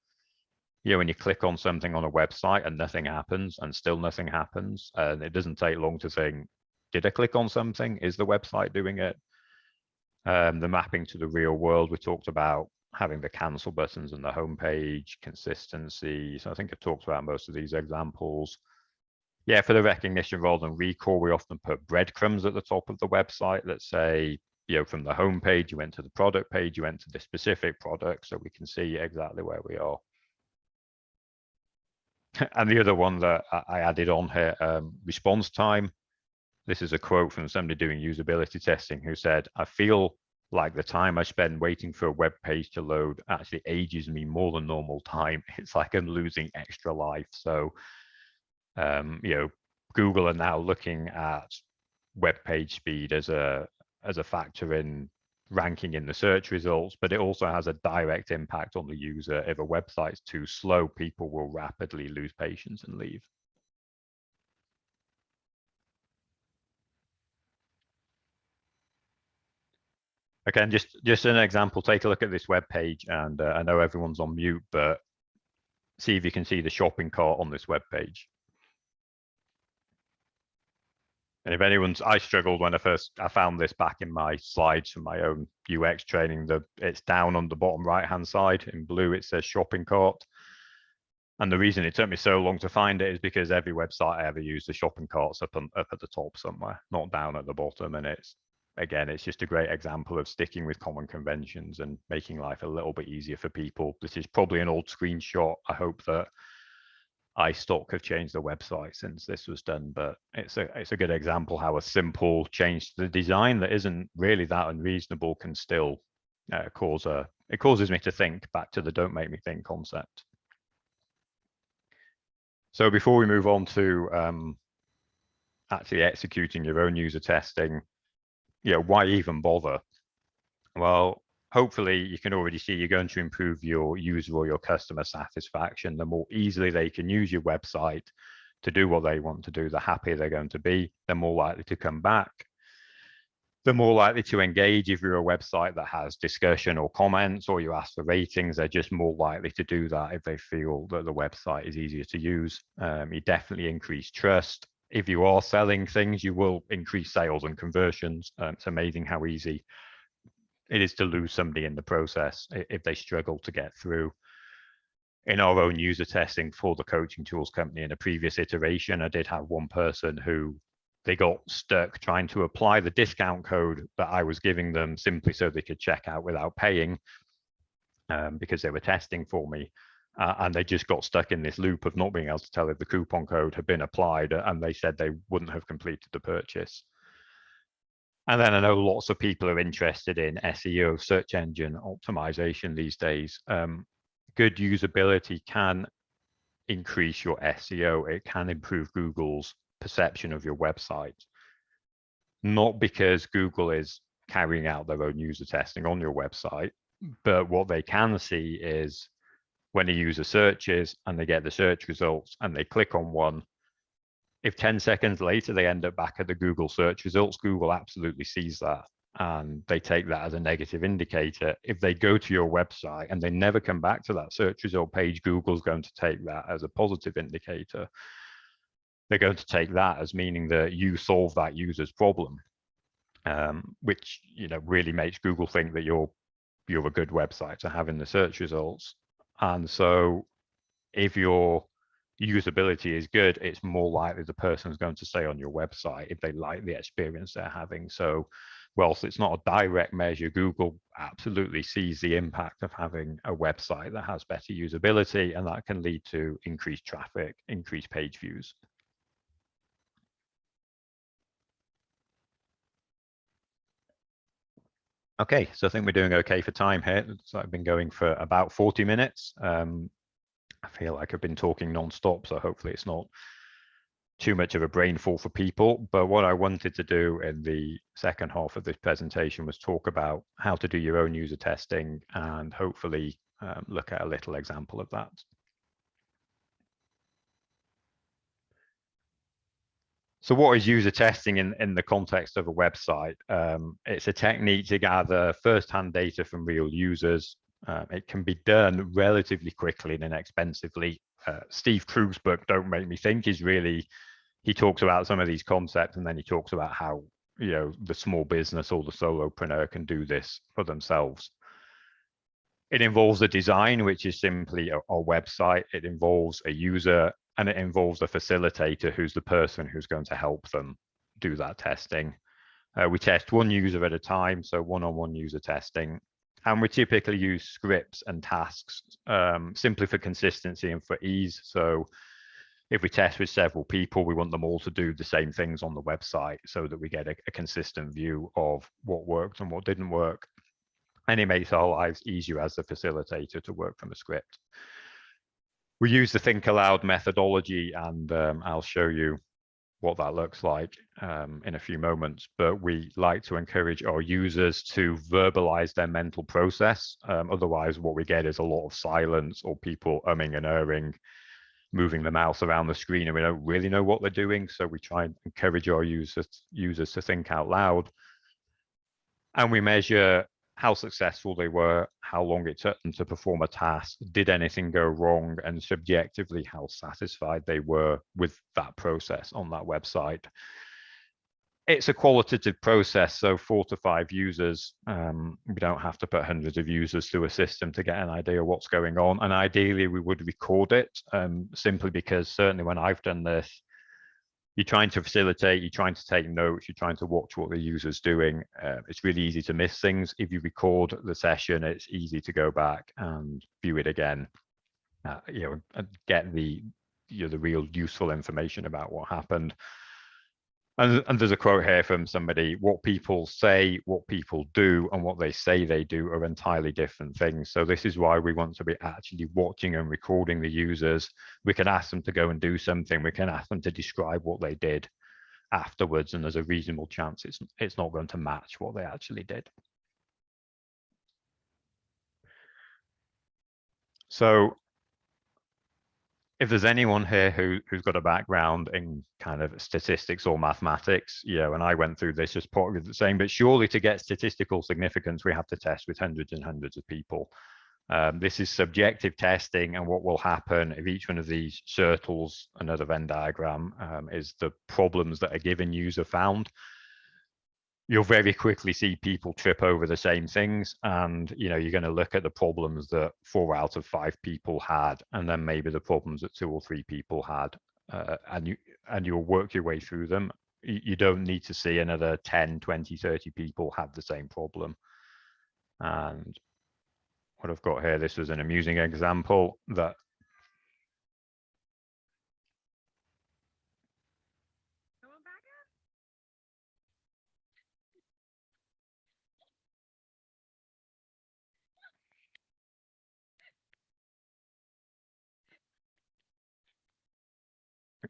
When you click on something on a website and nothing happens, and still nothing happens, and it doesn't take long to think, did I click on something? Is the website doing it? The mapping to the real world, we talked about having the cancel buttons and the homepage, consistency. So I think I talked about most of these examples. Yeah, for the recognition rather than recall, we often put breadcrumbs at the top of the website that say, from the homepage, you went to the product page, you went to the specific product, so we can see exactly where we are. And the other one that I added on here, response time. This is a quote from somebody doing usability testing who said, I feel like the time I spend waiting for a web page to load actually ages me more than normal time. It's like I'm losing extra life. So, Google are now looking at web page speed as a factor in ranking in the search results, but it also has a direct impact on the user. If a website's too slow, people will rapidly lose patience and leave. Again, just an example, take a look at this web page, and I know everyone's on mute, but see if you can see the shopping cart on this web page. And if anyone's, I struggled when I found this back in my slides from my own UX training, it's down on the bottom right-hand side in blue, it says shopping cart. And the reason it took me so long to find it is because every website I ever use, the shopping cart's up at the top somewhere, not down at the bottom. And it's just a great example of sticking with common conventions and making life a little bit easier for people. This is probably an old screenshot. I hope that iStock have changed the website since this was done, but it's a good example how a simple change to the design that isn't really that unreasonable can still it causes me to think back to the don't make me think concept. So before we move on to actually executing your own user testing, why even bother? Well, hopefully you can already see you're going to improve your user or your customer satisfaction. The more easily they can use your website to do what they want to do, the happier they're going to be. They're more likely to come back. They're more likely to engage. If you're a website that has discussion or comments, or you ask for ratings, they're just more likely to do that if they feel that the website is easier to use. You definitely increase trust. If you are selling things, you will increase sales and conversions. It's amazing how easy it is to lose somebody in the process if they struggle to get through. In our own user testing for the coaching tools company in a previous iteration, I did have one person who they got stuck trying to apply the discount code that I was giving them simply so they could check out without paying, because they were testing for me. And they just got stuck in this loop of not being able to tell if the coupon code had been applied, and they said they wouldn't have completed the purchase. And then I know lots of people are interested in SEO, search engine optimization these days. Good usability can increase your SEO. It can improve Google's perception of your website. Not because Google is carrying out their own user testing on your website, but what they can see is when a user searches and they get the search results and they click on one, if 10 seconds later they end up back at the Google search results, Google absolutely sees that and they take that as a negative indicator. If they go to your website and they never come back to that search result page, Google's going to take that as a positive indicator. They're going to take that as meaning that you solve that user's problem, which really makes Google think that you're a good website to have in the search results. And so if your usability is good, it's more likely the person's going to stay on your website if they like the experience they're having. So whilst it's not a direct measure, Google absolutely sees the impact of having a website that has better usability, and that can lead to increased traffic, increased page views. Okay, so I think we're doing okay for time here. So I've been going for about 40 minutes. I feel like I've been talking non-stop, so hopefully it's not too much of a brainful for people. But what I wanted to do in the second half of this presentation was talk about how to do your own user testing and hopefully look at a little example of that. So what is user testing in the context of a website? It's a technique to gather first-hand data from real users. It can be done relatively quickly and inexpensively. Steve Krug's book, Don't Make Me Think, is really, he talks about some of these concepts, and then he talks about how, you know, the small business or the solopreneur can do this for themselves. It involves a design, which is simply a website. It involves a user, and it involves a facilitator, who's the person who's going to help them do that testing. We test one user at a time, so one-on-one user testing. And we typically use scripts and tasks simply for consistency and for ease. So if we test with several people, we want them all to do the same things on the website so that we get a consistent view of what worked and what didn't work. And it makes our lives easier as the facilitator to work from a script. We use the think aloud methodology, and I'll show you what that looks like in a few moments. But we like to encourage our users to verbalize their mental process. Otherwise, what we get is a lot of silence or people umming and erring, moving the mouse around the screen, and we don't really know what they're doing. So we try and encourage our users to think out loud. And we measure how successful they were, how long it took them to perform a task, did anything go wrong, and subjectively how satisfied they were with that process on that website. It's a qualitative process, so 4 to 5 users. We don't have to put hundreds of users through a system to get an idea of what's going on. And ideally, we would record it, simply because certainly when I've done this, you're trying to facilitate, you're trying to take notes, you're trying to watch what the user's doing. It's really easy to miss things. If you record the session, it's easy to go back and view it again, you know, and get the real useful information about what happened. And there's a quote here from somebody: what people say, what people do, and what they say they do are entirely different things. So this is why we want to be actually watching and recording the users. We can ask them to go and do something. We can ask them to describe what they did afterwards, and there's a reasonable chance it's not going to match what they actually did. So if there's anyone here who's got a background in kind of statistics or mathematics, you know, and I went through this as part of the same, but surely to get statistical significance, we have to test with hundreds and hundreds of people. This is subjective testing, and what will happen if each one of these circles, another Venn diagram, is the problems that a given user found. You'll very quickly see people trip over the same things, and you know, you're going to look at the problems that 4 out of 5 people had, and then maybe the problems that 2 or 3 people had, and you'll work your way through them. You don't need to see another 10, 20, 30 people have the same problem. And what I've got here, this was an amusing example that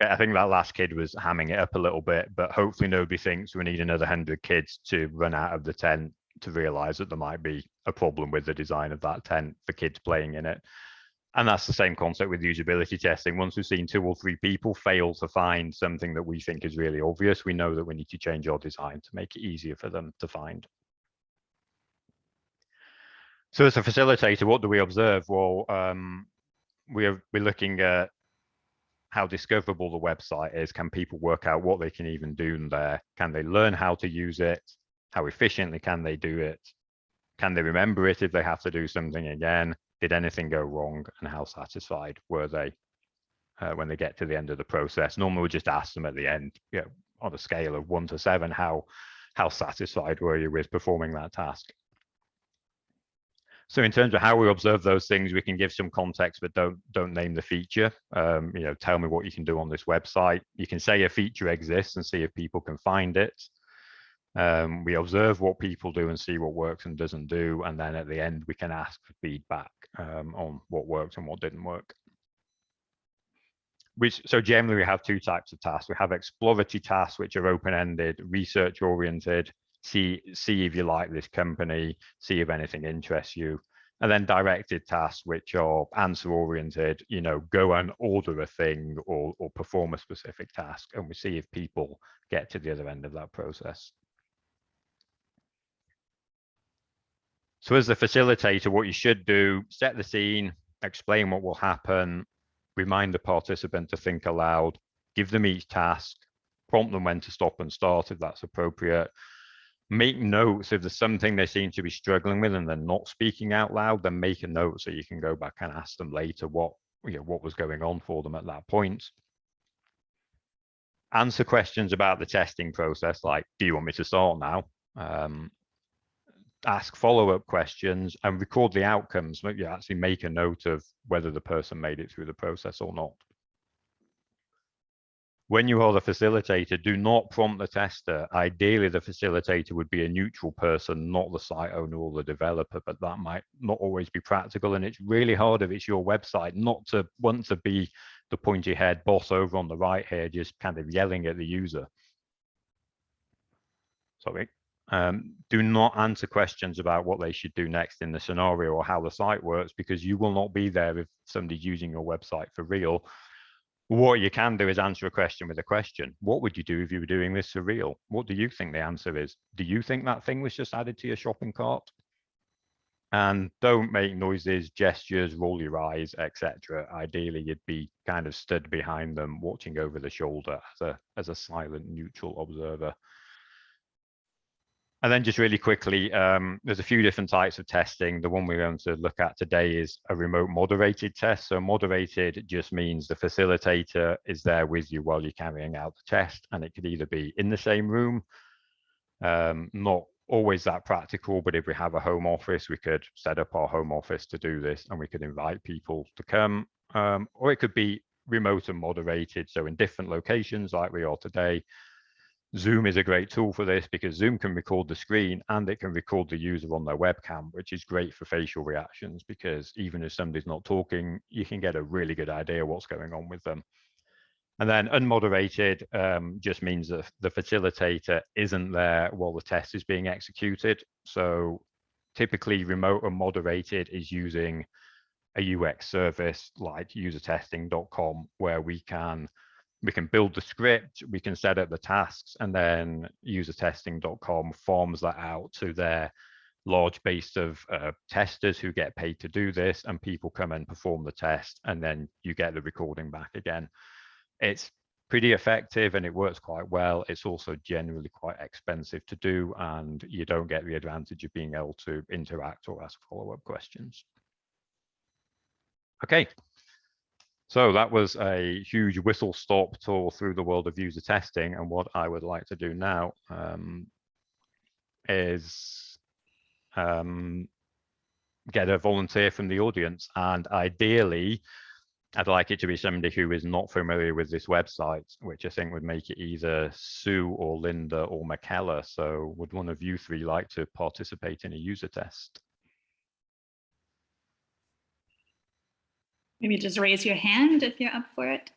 I think that last kid was hamming it up a little bit, but hopefully nobody thinks we need another 100 kids to run out of the tent to realize that there might be a problem with the design of that tent for kids playing in it. And that's the same concept with usability testing. Once we've seen 2 or 3 people fail to find something that we think is really obvious, we know that we need to change our design to make it easier for them to find. So as a facilitator, what do we observe? Well, we're looking at how discoverable the website is. Can people work out what they can even do there? Can they learn how to use it? How efficiently can they do it? Can they remember it if they have to do something again? Did anything go wrong? And how satisfied were they when they get to the end of the process? Normally we just ask them at the end, you know, on a scale of 1 to 7, how satisfied were you with performing that task? So in terms of how we observe those things, we can give some context, but don't name the feature. You know, tell me what you can do on this website. You can say a feature exists and see if people can find it. We observe what people do and see what works and doesn't do. And then at the end, we can ask for feedback on what worked and what didn't work. So generally we have two types of tasks. We have exploratory tasks, which are open-ended, research-oriented, see if you like this company, see if anything interests you. And then directed tasks, which are answer-oriented, go and order a thing or perform a specific task, and we see if people get to the other end of that process. So as the facilitator, what you should do, set the scene, explain what will happen, remind the participant to think aloud, give them each task, prompt them when to stop and start if that's appropriate. Make notes if there's something they seem to be struggling with and they're not speaking out loud, then make a note so you can go back and ask them later what was going on for them at that point. Answer questions about the testing process, like, do you want me to start now? Ask follow-up questions and record the outcomes. Maybe actually make a note of whether the person made it through the process or not. When you are the facilitator, do not prompt the tester. Ideally, the facilitator would be a neutral person, not the site owner or the developer, but that might not always be practical. And it's really hard if it's your website not to want to be the pointy head boss over on the right here, just kind of yelling at the user. Sorry. Do not answer questions about what they should do next in the scenario or how the site works, because you will not be there if somebody's using your website for real. What you can do is answer a question with a question. What would you do if you were doing this for real? What do you think the answer is? Do you think that thing was just added to your shopping cart? And don't make noises, gestures, roll your eyes, etc. Ideally, you'd be kind of stood behind them, watching over the shoulder as a silent, neutral observer. And then just really quickly, there's a few different types of testing. The one we're going to look at today is a remote moderated test. So moderated just means the facilitator is there with you while you're carrying out the test. And it could either be in the same room, not always that practical, but if we have a home office, we could set up our home office to do this and we could invite people to come. Or it could be remote and moderated. So in different locations like we are today. Zoom is a great tool for this because Zoom can record the screen and it can record the user on their webcam, which is great for facial reactions because even if somebody's not talking, you can get a really good idea what's going on with them. And then unmoderated just means that the facilitator isn't there while the test is being executed. So typically remote and moderated is using a UX service like usertesting.com where we can build the script, we can set up the tasks, and then usertesting.com farms that out to their large base of testers who get paid to do this, and people come and perform the test, and then you get the recording back again. It's pretty effective and it works quite well. It's also generally quite expensive to do, and you don't get the advantage of being able to interact or ask follow-up questions. Okay. So that was a huge whistle stop tour through the world of user testing. And what I would like to do now is get a volunteer from the audience. And ideally, I'd like it to be somebody who is not familiar with this website, which I think would make it either Sue or Linda or Michaela. So would one of you three like to participate in a user test? Maybe just raise your hand if you're up for it.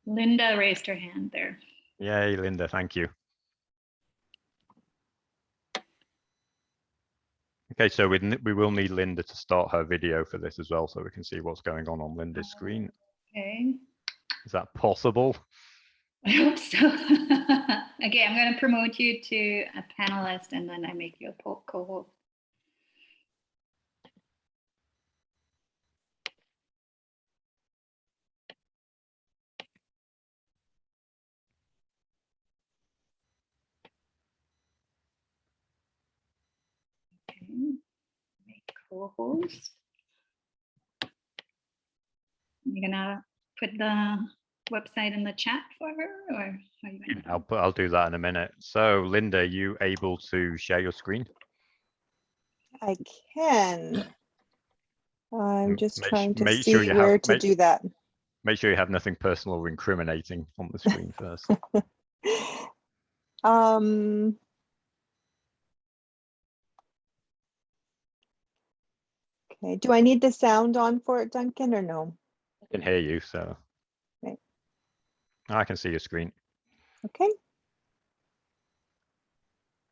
Linda raised her hand there. Yay, Linda, thank you. Okay, so we will need Linda to start her video for this as well, so we can see what's going on Linda's screen. Okay. Is that possible? I hope so. Okay, I'm going to promote you to a panelist and then I make you a co-host. Okay, make co-host. You're gonna put the website in the chat for her, or how are you gonna do? I'll do that in a minute. So Linda, are you able to share your screen? I can. I'm just trying to make see sure you where have, to do that. Make sure you have nothing personal or incriminating on the screen first. Okay, do I need the sound on for it, Duncan, or no? I can hear you, so. Okay. I can see your screen. Okay.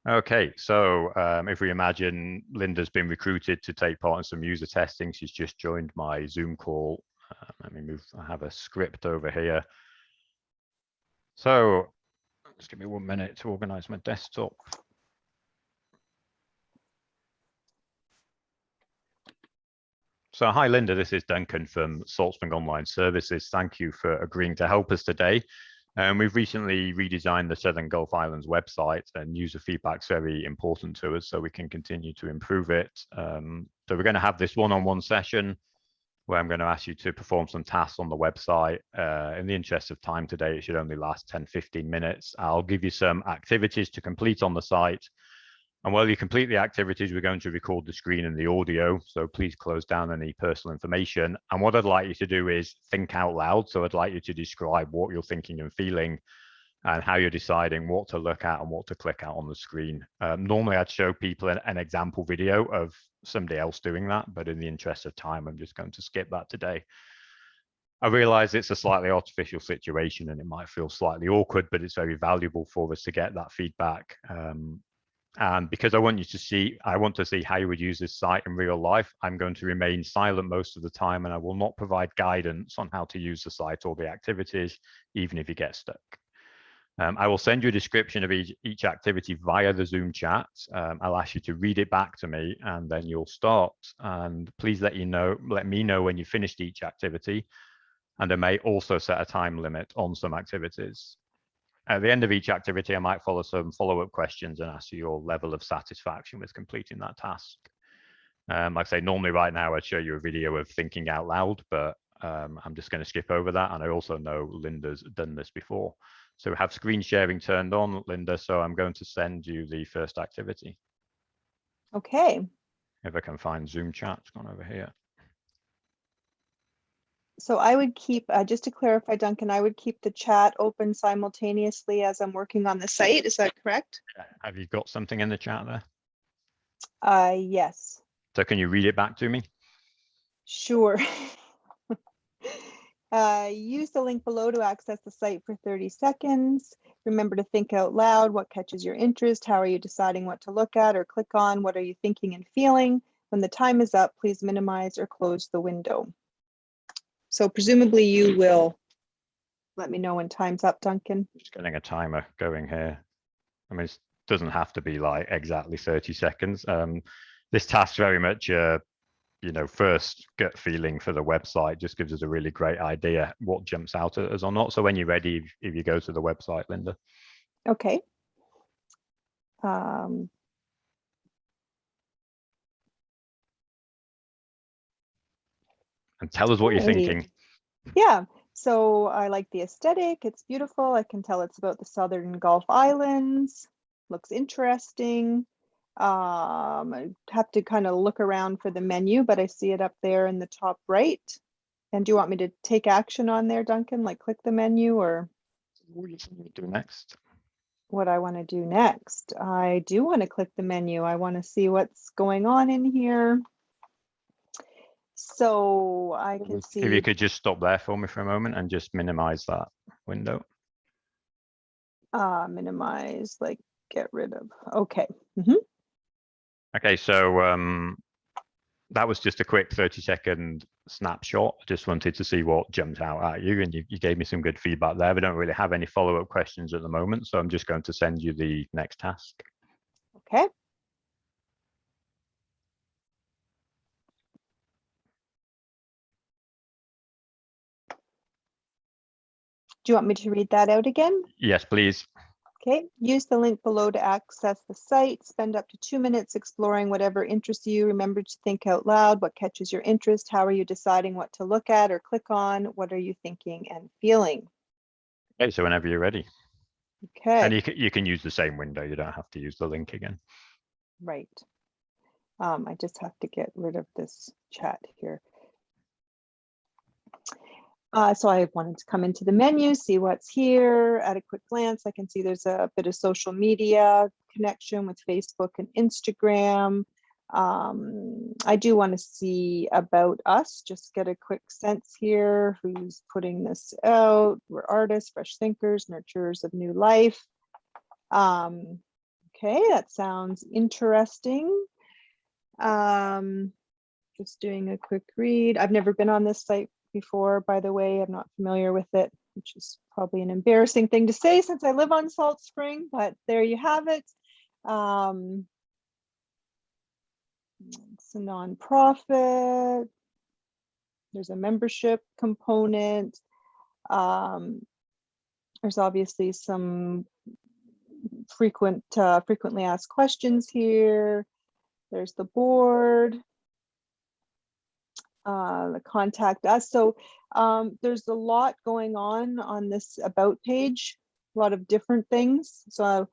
Okay, so if we imagine Linda's been recruited to take part in some user testing, she's just joined my Zoom call. Let me move, I have a script over here. So just give me 1 minute to organize my desktop. So hi, Linda, this is Duncan from Salt Spring Online Services. Thank you for agreeing to help us today. We've recently redesigned the Southern Gulf Islands website, and user feedback's very important to us, so we can continue to improve it. So we're going to have this one-on-one session where I'm going to ask you to perform some tasks on the website. In the interest of time today, it should only last 10-15 minutes. I'll give you some activities to complete on the site. And while you complete the activities, we're going to record the screen and the audio. So please close down any personal information. And what I'd like you to do is think out loud. So I'd like you to describe what you're thinking and feeling and how you're deciding what to look at and what to click out on the screen. Normally, I'd show people an example video of somebody else doing that, but in the interest of time, I'm just going to skip that today. I realize it's a slightly artificial situation and it might feel slightly awkward, but it's very valuable for us to get that feedback. And because I want to see how you would use this site in real life, I'm going to remain silent most of the time, and I will not provide guidance on how to use the site or the activities, even if you get stuck. I will send you a description of each activity via the Zoom chat. I'll ask you to read it back to me, and then you'll start. And please let me know when you finished each activity. And I may also set a time limit on some activities. At the end of each activity, I might follow some follow-up questions and ask you your level of satisfaction with completing that task. Like I say, normally right now I'd show you a video of thinking out loud, but I'm just going to skip over that. And I also know Linda's done this before. So we have screen sharing turned on, Linda, so I'm going to send you the first activity. Okay. If I can find Zoom chat, it's gone over here. So I would keep, just to clarify, Duncan, I would keep the chat open simultaneously as I'm working on the site. Is that correct? Have you got something in the chat there? Yes. So can you read it back to me? Sure. Use the link below to access the site for 30 seconds. Remember to think out loud. What catches your interest? How are you deciding what to look at or click on? What are you thinking and feeling? When the time is up, please minimize or close the window. So presumably you will let me know when time's up, Duncan. Just getting a timer going here. I mean, it doesn't have to be like exactly 30 seconds. This task very much, first gut feeling for the website just gives us a really great idea what jumps out at us or not. So when you're ready, if you go to the website, Linda. Okay. And tell us what you're thinking. Yeah, so I like the aesthetic. It's beautiful. I can tell it's about the Southern Gulf Islands. Looks interesting. I have to kind of look around for the menu, but I see it up there in the top right. And do you want me to take action on there, Duncan? Like click the menu, or What do you do next? What I want to do next? I do want to click the menu. I want to see what's going on in here. So I can see. If you could just stop there for me for a moment and just minimize that window. Minimize, like get rid of. Okay. Okay, so that was just a quick 30-second snapshot. I just wanted to see what jumped out at you, and you gave me some good feedback there. We don't really have any follow-up questions at the moment, so I'm just going to send you the next task. Okay. Do you want me to read that out again? Yes, please. Okay, use the link below to access the site. Spend up to 2 minutes exploring whatever interests you. Remember to think out loud. What catches your interest? How are you deciding what to look at or click on? What are you thinking and feeling? Okay, so whenever you're ready. Okay. And you can use the same window. You don't have to use the link again. Right. I just have to get rid of this chat here. So I wanted to come into the menu, see what's here. At a quick glance, I can see there's a bit of social media connection with Facebook and Instagram. I do want to see about us, just get a quick sense here. Who's putting this out? We're artists, fresh thinkers, nurturers of new life. Okay, that sounds interesting. Just doing a quick read. I've never been on this site before, by the way. I'm not familiar with it, which is probably an embarrassing thing to say since I live on Salt Spring, but there you have it. It's a nonprofit. There's a membership component. There's obviously some frequently asked questions here. There's the board. The contact us. So there's a lot going on this about page, a lot of different things. So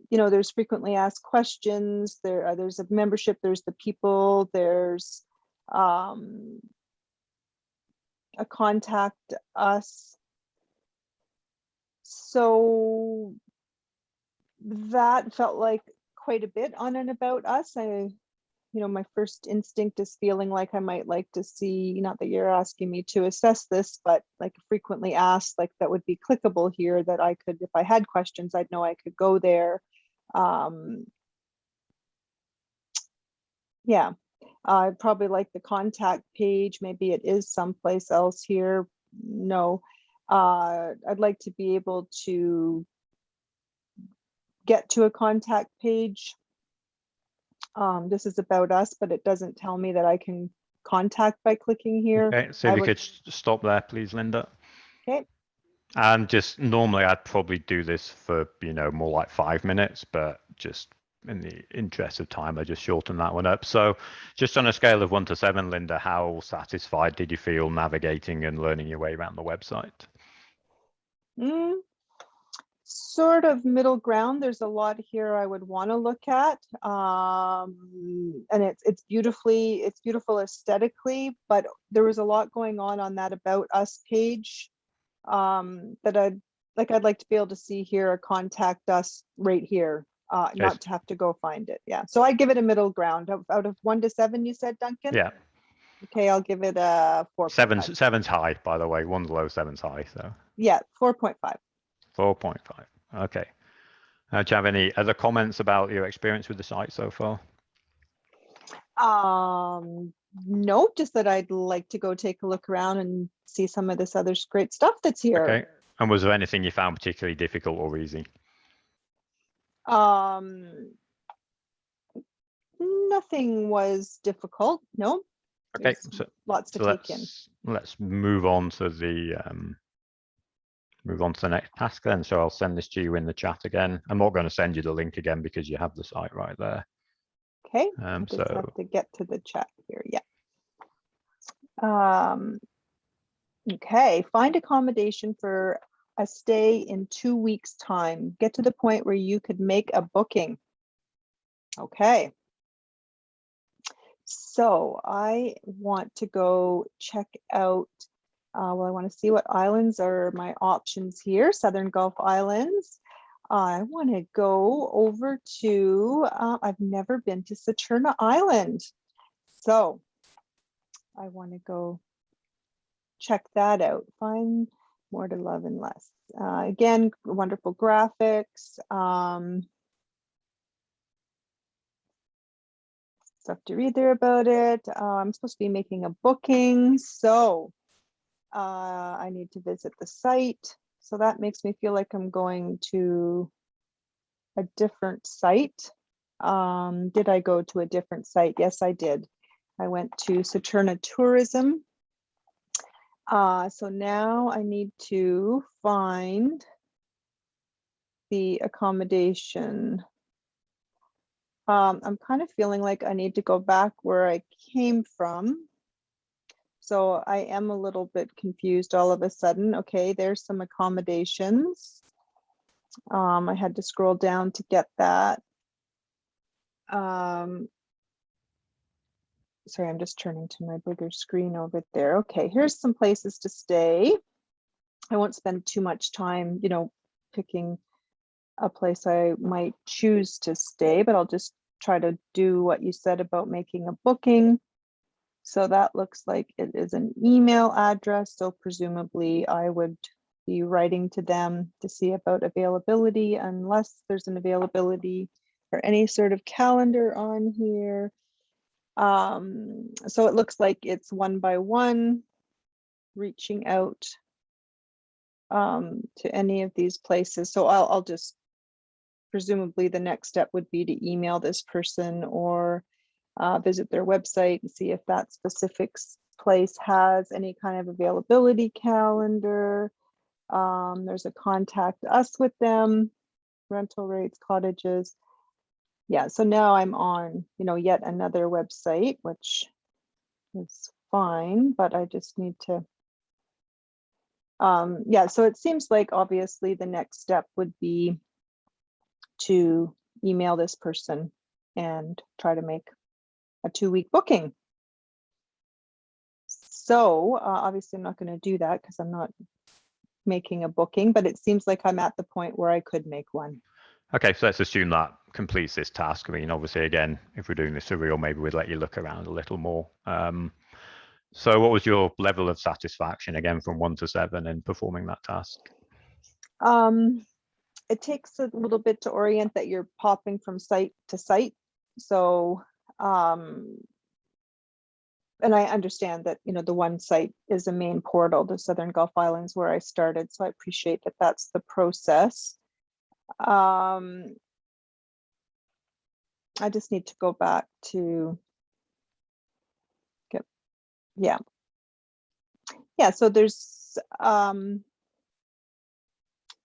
you know, there's frequently asked questions, there's a membership, there's the people, there's a contact us. So that felt like quite a bit on and about us. You know, my first instinct is feeling like I might like to see, not that you're asking me to assess this, but like frequently asked, like that would be clickable here, that I could, if I had questions, I'd know I could go there. Yeah, I'd probably like the contact page. Maybe it is someplace else here. No, I'd like to be able to get to a contact page. This is about us, but it doesn't tell me that I can contact by clicking here. Okay, so if you could stop there, please, Linda. Okay. And just normally I'd probably do this for, you know, more like 5 minutes, but just in the interest of time, I just shortened that one up. So just on a scale of 1 to 7, Linda, how satisfied did you feel navigating and learning your way around the website? Sort of middle ground. There's a lot here I would want to look at. And it's beautiful aesthetically, but there was a lot going on that about us page that I'd like to be able to see here, a contact us right here, not to have to go find it. Yeah, so I give it a middle ground out of 1 to 7, you said, Duncan? Yeah. Okay, I'll give it a 4. Seven's high, by the way. 1's low, 7's high. So yeah, 4.5. 4.5. Okay. Do you have any other comments about your experience with the site so far? No, just that I'd like to go take a look around and see some of this other great stuff that's here. Okay. And was there anything you found particularly difficult or easy? Nothing was difficult. No. Okay. So lots to take in. Let's move on to the next task then. So I'll send this to you in the chat again. I'm not going to send you the link again because you have the site right there. Okay. I just have to get to the chat here. Yeah. Okay. Find accommodation for a stay in 2 weeks' time. Get to the point where you could make a booking. Okay. So I want to go check out, well, I want to see what islands are my options here. Southern Gulf Islands. I want to go over to, I've never been to Saturna Island. So I want to go check that out. Find more to love and less. Again, wonderful graphics. Stuff to read there about it. I'm supposed to be making a booking, so I need to visit the site. So that makes me feel like I'm going to a different site. Did I go to a different site? Yes, I did. I went to Saturna Tourism. So now I need to find the accommodation. I'm kind of feeling like I need to go back where I came from. So I am a little bit confused all of a sudden. Okay, there's some accommodations. I had to scroll down to get that. Sorry, I'm just turning to my bigger screen over there. Okay, here's some places to stay. I won't spend too much time, you know, picking a place I might choose to stay, but I'll just try to do what you said about making a booking. So that looks like it is an email address. So presumably I would be writing to them to see about availability, unless there's an availability or any sort of calendar on here. So it looks like it's one by one, reaching out to any of these places. So I'll just, presumably the next step would be to email this person or visit their website and see if that specific place has any kind of availability calendar. There's a contact us with them, rental rates, cottages. Yeah, so now I'm on, yet another website, which is fine, but I just need to, yeah, so it seems like obviously the next step would be to email this person and try to make a 2-week booking. So obviously I'm not going to do that because I'm not making a booking, but it seems like I'm at the point where I could make one. Okay, so let's assume that completes this task. I mean, obviously, again, if we're doing this for real, maybe we'd let you look around a little more. So what was your level of satisfaction, again, from 1 to 7 in performing that task? It takes a little bit to orient that you're popping from site to site. So, and I understand that, the one site is a main portal, the Southern Gulf Islands, where I started. So I appreciate that that's the process. I just need to go back to get, yeah. So there's,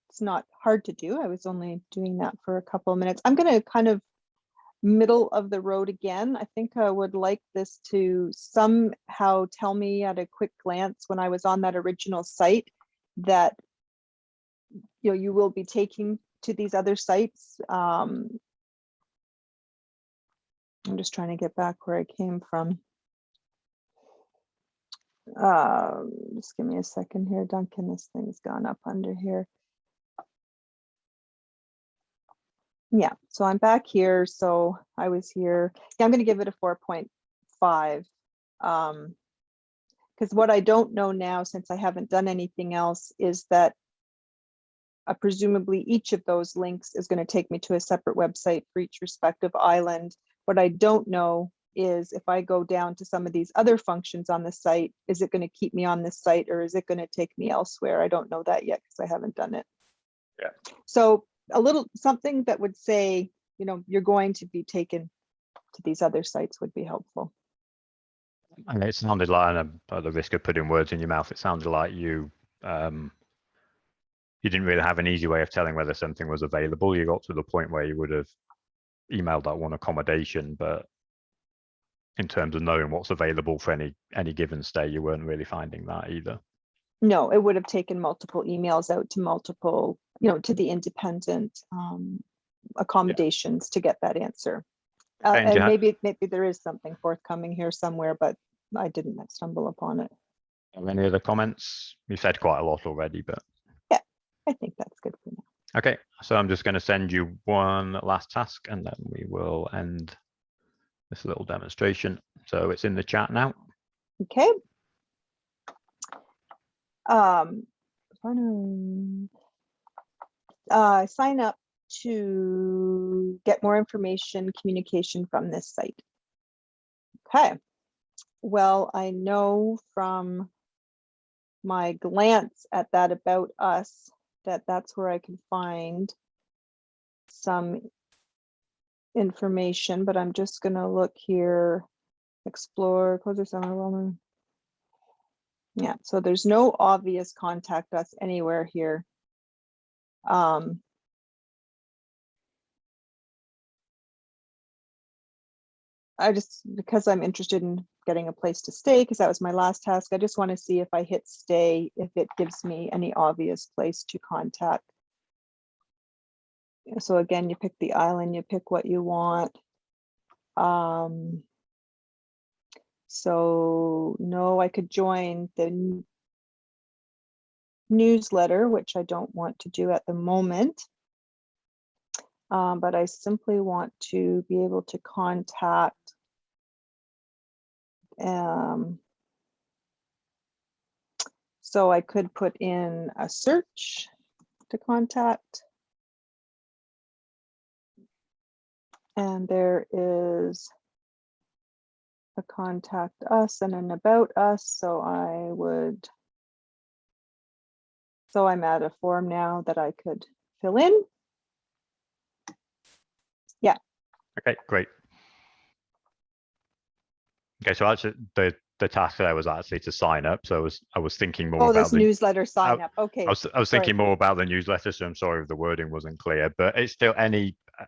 it's not hard to do. I was only doing that for a couple of minutes. I'm going to kind of middle of the road again. I think I would like this to somehow tell me at a quick glance when I was on that original site that, you will be taking to these other sites. I'm just trying to get back where I came from. Just give me a second here, Duncan. This thing's gone up under here. Yeah, so I'm back here. So I was here. Yeah, I'm going to give it a 4.5. Because what I don't know now, since I haven't done anything else, is that presumably each of those links is going to take me to a separate website for each respective island. What I don't know is if I go down to some of these other functions on the site, is it going to keep me on this site or is it going to take me elsewhere? I don't know that yet because I haven't done it. Yeah. So a little something that would say, you're going to be taken to these other sites would be helpful. And it sounded like, at the risk of putting words in your mouth, it sounded like you didn't really have an easy way of telling whether something was available. You got to the point where you would have emailed that one accommodation, but in terms of knowing what's available for any given stay, you weren't really finding that either. No, it would have taken multiple emails out to multiple, to the independent accommodations to get that answer. And maybe there is something forthcoming here somewhere, but I didn't stumble upon it. Any other comments? You said quite a lot already, but yeah, I think that's good for now. Okay, so I'm just going to send you one last task and then we will end this little demonstration. So it's in the chat now. Okay. Sign up to get more information, communication from this site. Okay. Well, I know from my glance at that about us that that's where I can find some information, but I'm just going to look here, explore, closer summer woman. Yeah, so there's no obvious contact us anywhere here. I just, because I'm interested in getting a place to stay, because that was my last task, I just want to see if I hit stay, if it gives me any obvious place to contact. So again, you pick the island, you pick what you want. So no, I could join the newsletter, which I don't want to do at the moment. but I simply want to be able to contact so I could put in a search to contact. And there is a contact us and an about us. So I'm at a form now that I could fill in. Yeah. Okay, great. Okay, so actually the task there was actually to sign up. So I was thinking more Oh, about this the newsletter sign up. Okay. I was Sorry. thinking more about the newsletter, so I'm sorry if the wording wasn't clear, but it's still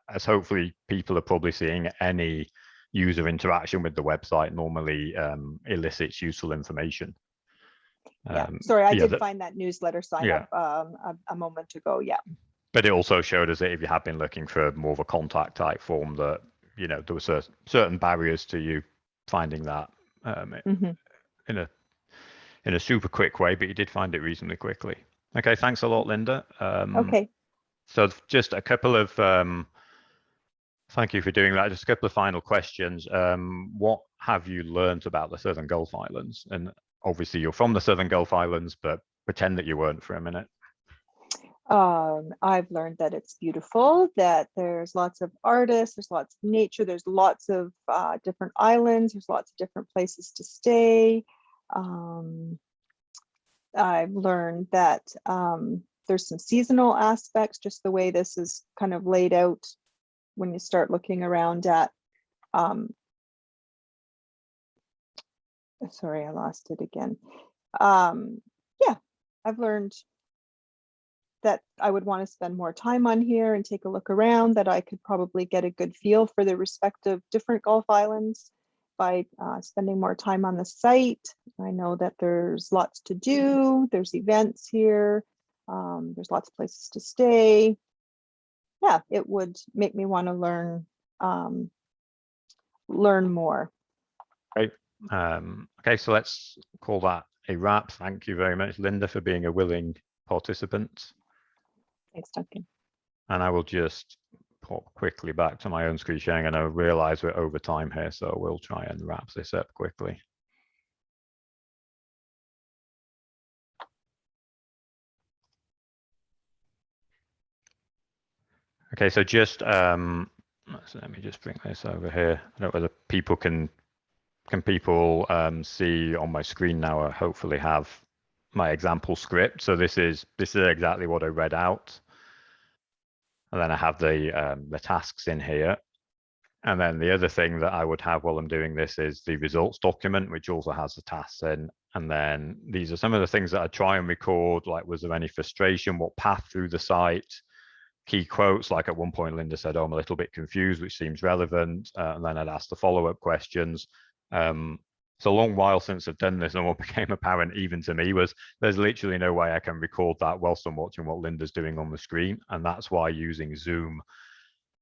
as hopefully people are probably seeing, any user interaction with the website normally elicits useful information. Yeah, sorry, I yeah, did find that newsletter sign yeah. up a moment ago. Yeah. But it also showed us that if you have been looking for more of a contact type form, that there were certain barriers to you finding that in a super quick way, but you did find it reasonably quickly. Okay, thanks a lot, Linda. Okay. So just a couple of thank you for doing that. Just a couple of final questions. What have you learned about the Southern Gulf Islands? And obviously you're from the Southern Gulf Islands, but pretend that you weren't for a minute. I've learned that it's beautiful, that there's lots of artists, there's lots of nature, there's lots of different islands, there's lots of different places to stay. I've learned that there's some seasonal aspects, just the way this is kind of laid out when you start looking around at, sorry, I lost it again. Yeah, I've learned that I would want to spend more time on here and take a look around, that I could probably get a good feel for the respective different Gulf Islands by spending more time on the site. I know that there's lots to do, there's events here, there's lots of places to stay. Yeah, it would make me want to learn more. Great. Okay, so let's call that a wrap. Thank you very much, Linda, for being a willing participant. Thanks, Duncan. And I will just pop quickly back to my own screen sharing, and I realize we're over time here, so we'll try and wrap this up quickly. Okay, so just let me just bring this over here. I don't know whether people can people see on my screen now. I hopefully have my example script. So this is exactly what I read out, and then I have the tasks in here. And then the other thing that I would have while I'm doing this is the results document, which also has the tasks in. And then these are some of the things that I try and record, like was there any frustration, what path through the site, key quotes, like at one point Linda said, oh, I'm a little bit confused, which seems relevant. And then I'd ask the follow-up questions. It's a long while since I've done this, and what became apparent even to me was there's literally no way I can record that whilst I'm watching what Linda's doing on the screen. And that's why using Zoom,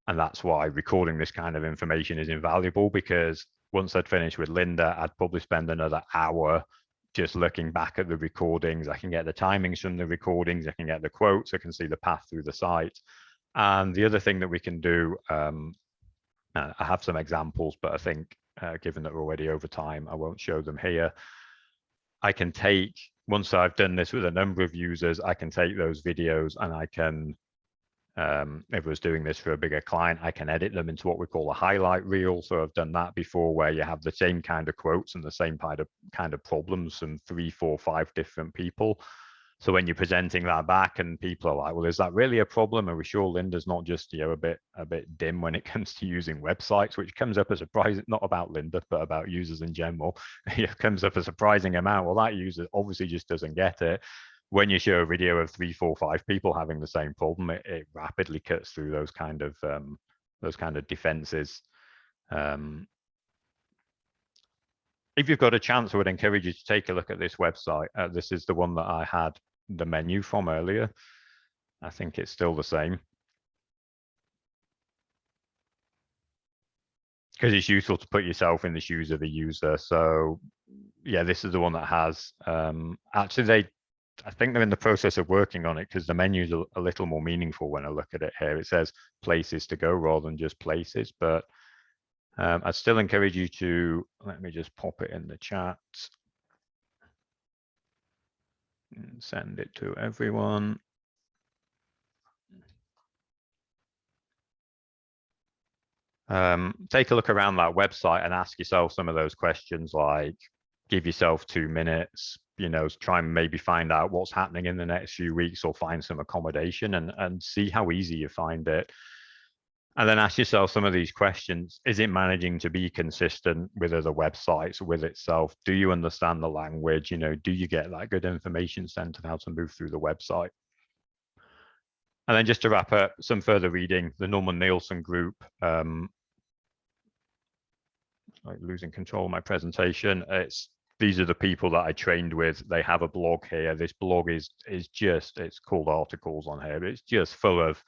and that's why recording this kind of information is invaluable, because once I'd finished with Linda, I'd probably spend another hour just looking back at the recordings. I can get the timings from the recordings, I can get the quotes, I can see the path through the site. And the other thing that we can do, I have some examples, but I think given that we're already over time, I won't show them here. I can take, once I've done this with a number of users, I can take those videos and I can, if I was doing this for a bigger client, I can edit them into what we call a highlight reel. So I've done that before, where you have the same kind of quotes and the same kind of problems from 3, 4, 5 different people. So when you're presenting that back and people are like, well, is that really a problem? Are we sure Linda's not just, a bit dim when it comes to using websites, which comes up as a surprise, not about Linda, but about users in general. It comes up a surprising amount. Well, that user obviously just doesn't get it. When you show a video of 3, 4, 5 people having the same problem, it rapidly cuts through those kind of defenses. If you've got a chance, I would encourage you to take a look at this website. This is the one that I had the menu from earlier. I think it's still the same, because it's useful to put yourself in the shoes of the user. So yeah, this is the one that has, actually I think they're in the process of working on it because the menu's a little more meaningful when I look at it here. It says places to go rather than just places, but I'd still encourage you to, let me just pop it in the chat and send it to everyone. Take a look around that website and ask yourself some of those questions, like give yourself 2 minutes, try and maybe find out what's happening in the next few weeks or find some accommodation and see how easy you find it. And then ask yourself some of these questions. Is it managing to be consistent with other websites, with itself? Do you understand the language? Do you get that good information sent of how to move through the website? And then just to wrap up, some further reading, the Norman Nielsen Group, like losing control of my presentation. These are the people that I trained with. They have a blog here. This blog is just, it's called articles on here. It's just full of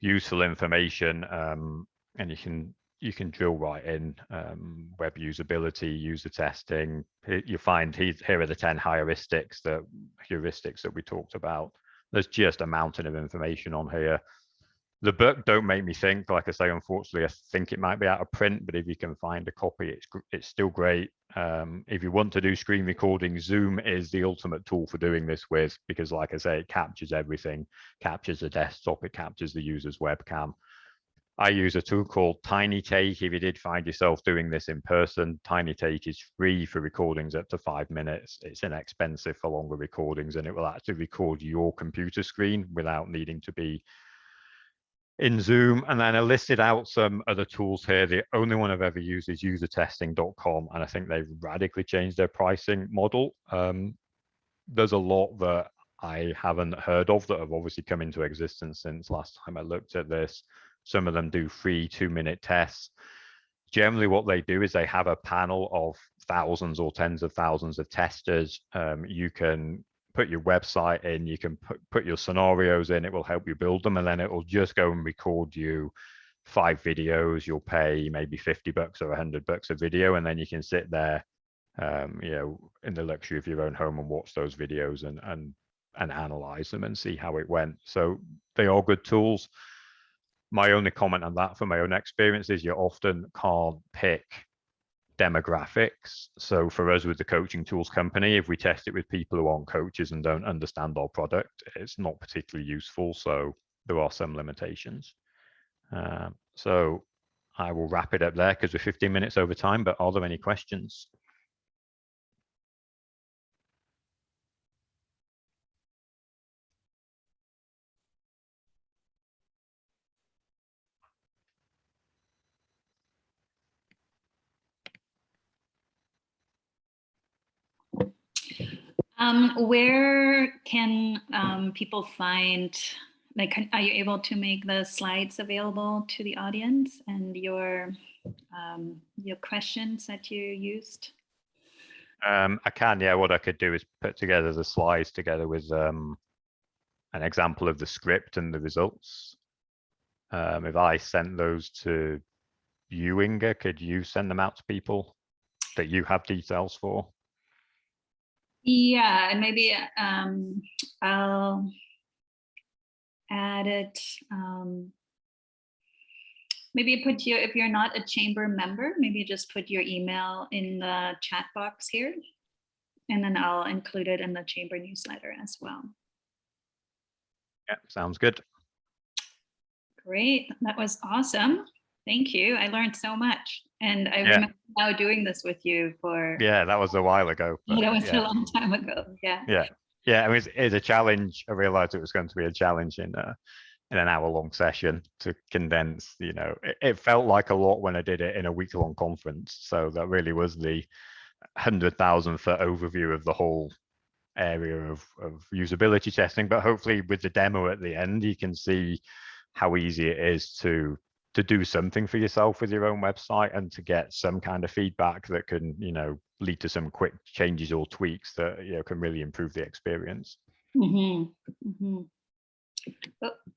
useful information, and you can drill right in web usability, user testing. You find here are the 10 heuristics that we talked about. There's just a mountain of information on here. The book, Don't Make Me Think, like I say, unfortunately, I think it might be out of print, but if you can find a copy, it's still great. If you want to do screen recording, Zoom is the ultimate tool for doing this with, because like I say, it captures everything, captures the desktop, it captures the user's webcam. I use a tool called TinyTake. If you did find yourself doing this in person, TinyTake is free for recordings up to 5 minutes. It's inexpensive for longer recordings, and it will actually record your computer screen without needing to be in Zoom. And then I listed out some other tools here. The only one I've ever used is usertesting.com, and I think they've radically changed their pricing model. There's a lot that I haven't heard of that have obviously come into existence since last time I looked at this. Some of them do free 2-minute tests. Generally what they do is they have a panel of thousands or tens of thousands of testers. You can put your website in, you can put your scenarios in, it will help you build them, and then it will just go and record you 5 videos. You'll pay maybe $50 or $100 a video, and then you can sit there, in the luxury of your own home and watch those videos and analyze them and see how it went. So they are good tools. My only comment on that from my own experience is you often can't pick demographics. So for us with the coaching tools company, if we test it with people who aren't coaches and don't understand our product, it's not particularly useful. So there are some limitations. So I will wrap it up there because we're 15 minutes over time, but are there any questions? Where can people find, like, are you able to make the slides available to the audience and your questions that you used? I can, yeah. What I could do is put together the slides together with an example of the script and the results. If I sent those to you, Inga, could you send them out to people that you have details for? Yeah, and maybe I'll add it. Maybe put your, if you're not a chamber member, maybe just put your email in the chat box here, and then I'll include it in the chamber newsletter as well. Yeah, sounds good. Great, that was awesome. Thank you. I learned so much, and I remember now doing this with you for. Yeah, that was a while ago. That was a long time ago. Yeah. Yeah. I mean, it's a challenge. I realized it was going to be a challenge in an hour-long session to condense. It felt like a lot when I did it in a week-long conference. So that really was the 100,000-foot overview of the whole area of usability testing. But hopefully, with the demo at the end, you can see how easy it is to do something for yourself with your own website and to get some kind of feedback that can, lead to some quick changes or tweaks that can really improve the experience. Oh,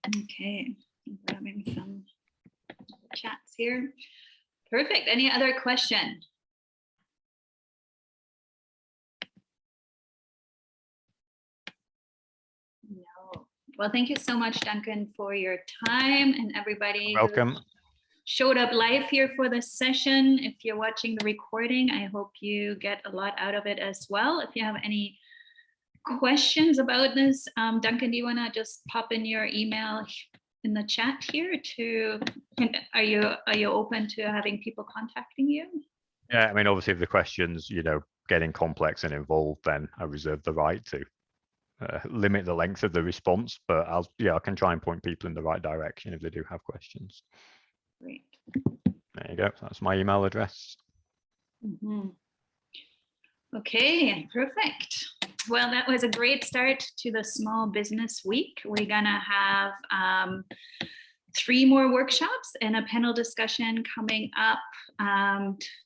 okay, I'm grabbing some chats here. Perfect. Any other question? Well, thank you so much, Duncan, for your time, and everybody who Welcome. showed up live here for this session. If you're watching the recording, I hope you get a lot out of it as well. If you have any questions about this, Duncan, do you want to just pop in your email in the chat here are you open to having people contacting you? Yeah, I mean, obviously, if the questions, getting complex and involved, then I reserve the right to limit the length of the response. But I can try and point people in the right direction if they do have questions. Great. There you go. That's my email address. Okay, perfect. Well, that was a great start to the Small Business Week. We're gonna have 3 more workshops and a panel discussion coming up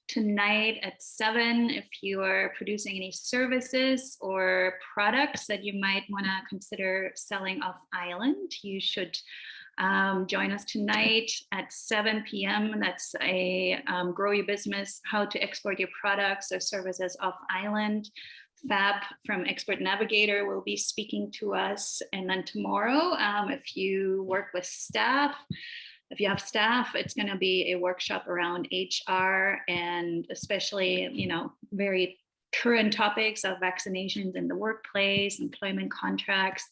tonight at 7. If you are producing any services or products that you might want to consider selling off island, you should join us tonight at 7 p.m. That's a Grow Your Business, How to Export Your Products or Services Off Island. Fab from Export Navigator will be speaking to us. And then tomorrow, if you work with staff, if you have staff, it's going to be a workshop around HR and especially, very current topics of vaccinations in the workplace, employment contracts.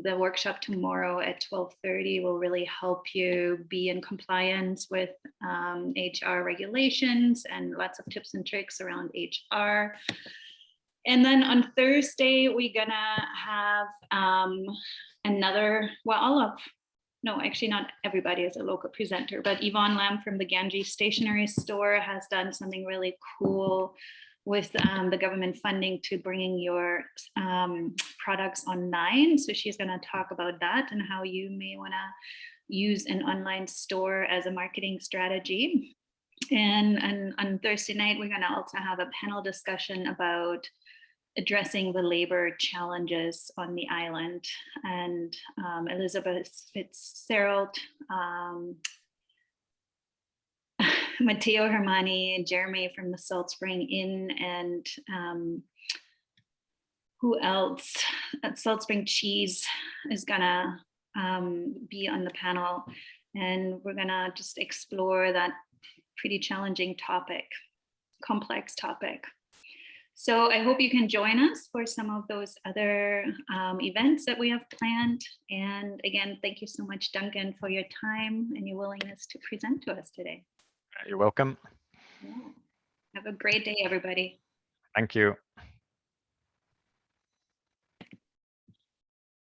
The workshop tomorrow at 12:30 will really help you be in compliance with HR regulations and lots of tips and tricks around HR. And then on Thursday, we're gonna have actually not everybody is a local presenter, but Yvonne Lam from the Ganji Stationery Store has done something really cool with the government funding to bringing your products online. So she's going to talk about that and how you may want to use an online store as a marketing strategy. And on Thursday night, we're going to also have a panel discussion about addressing the labor challenges on the island. And Elizabeth Fitzgerald, Matteo Hermani and Jeremy from the Salt Spring Inn, and who else? Salt Spring Cheese is gonna be on the panel, and we're gonna just explore that pretty challenging topic, complex topic. So I hope you can join us for some of those other events that we have planned. And again, thank you so much, Duncan, for your time and your willingness to present to us today. You're welcome. Yeah. Have a great day, everybody. Thank you.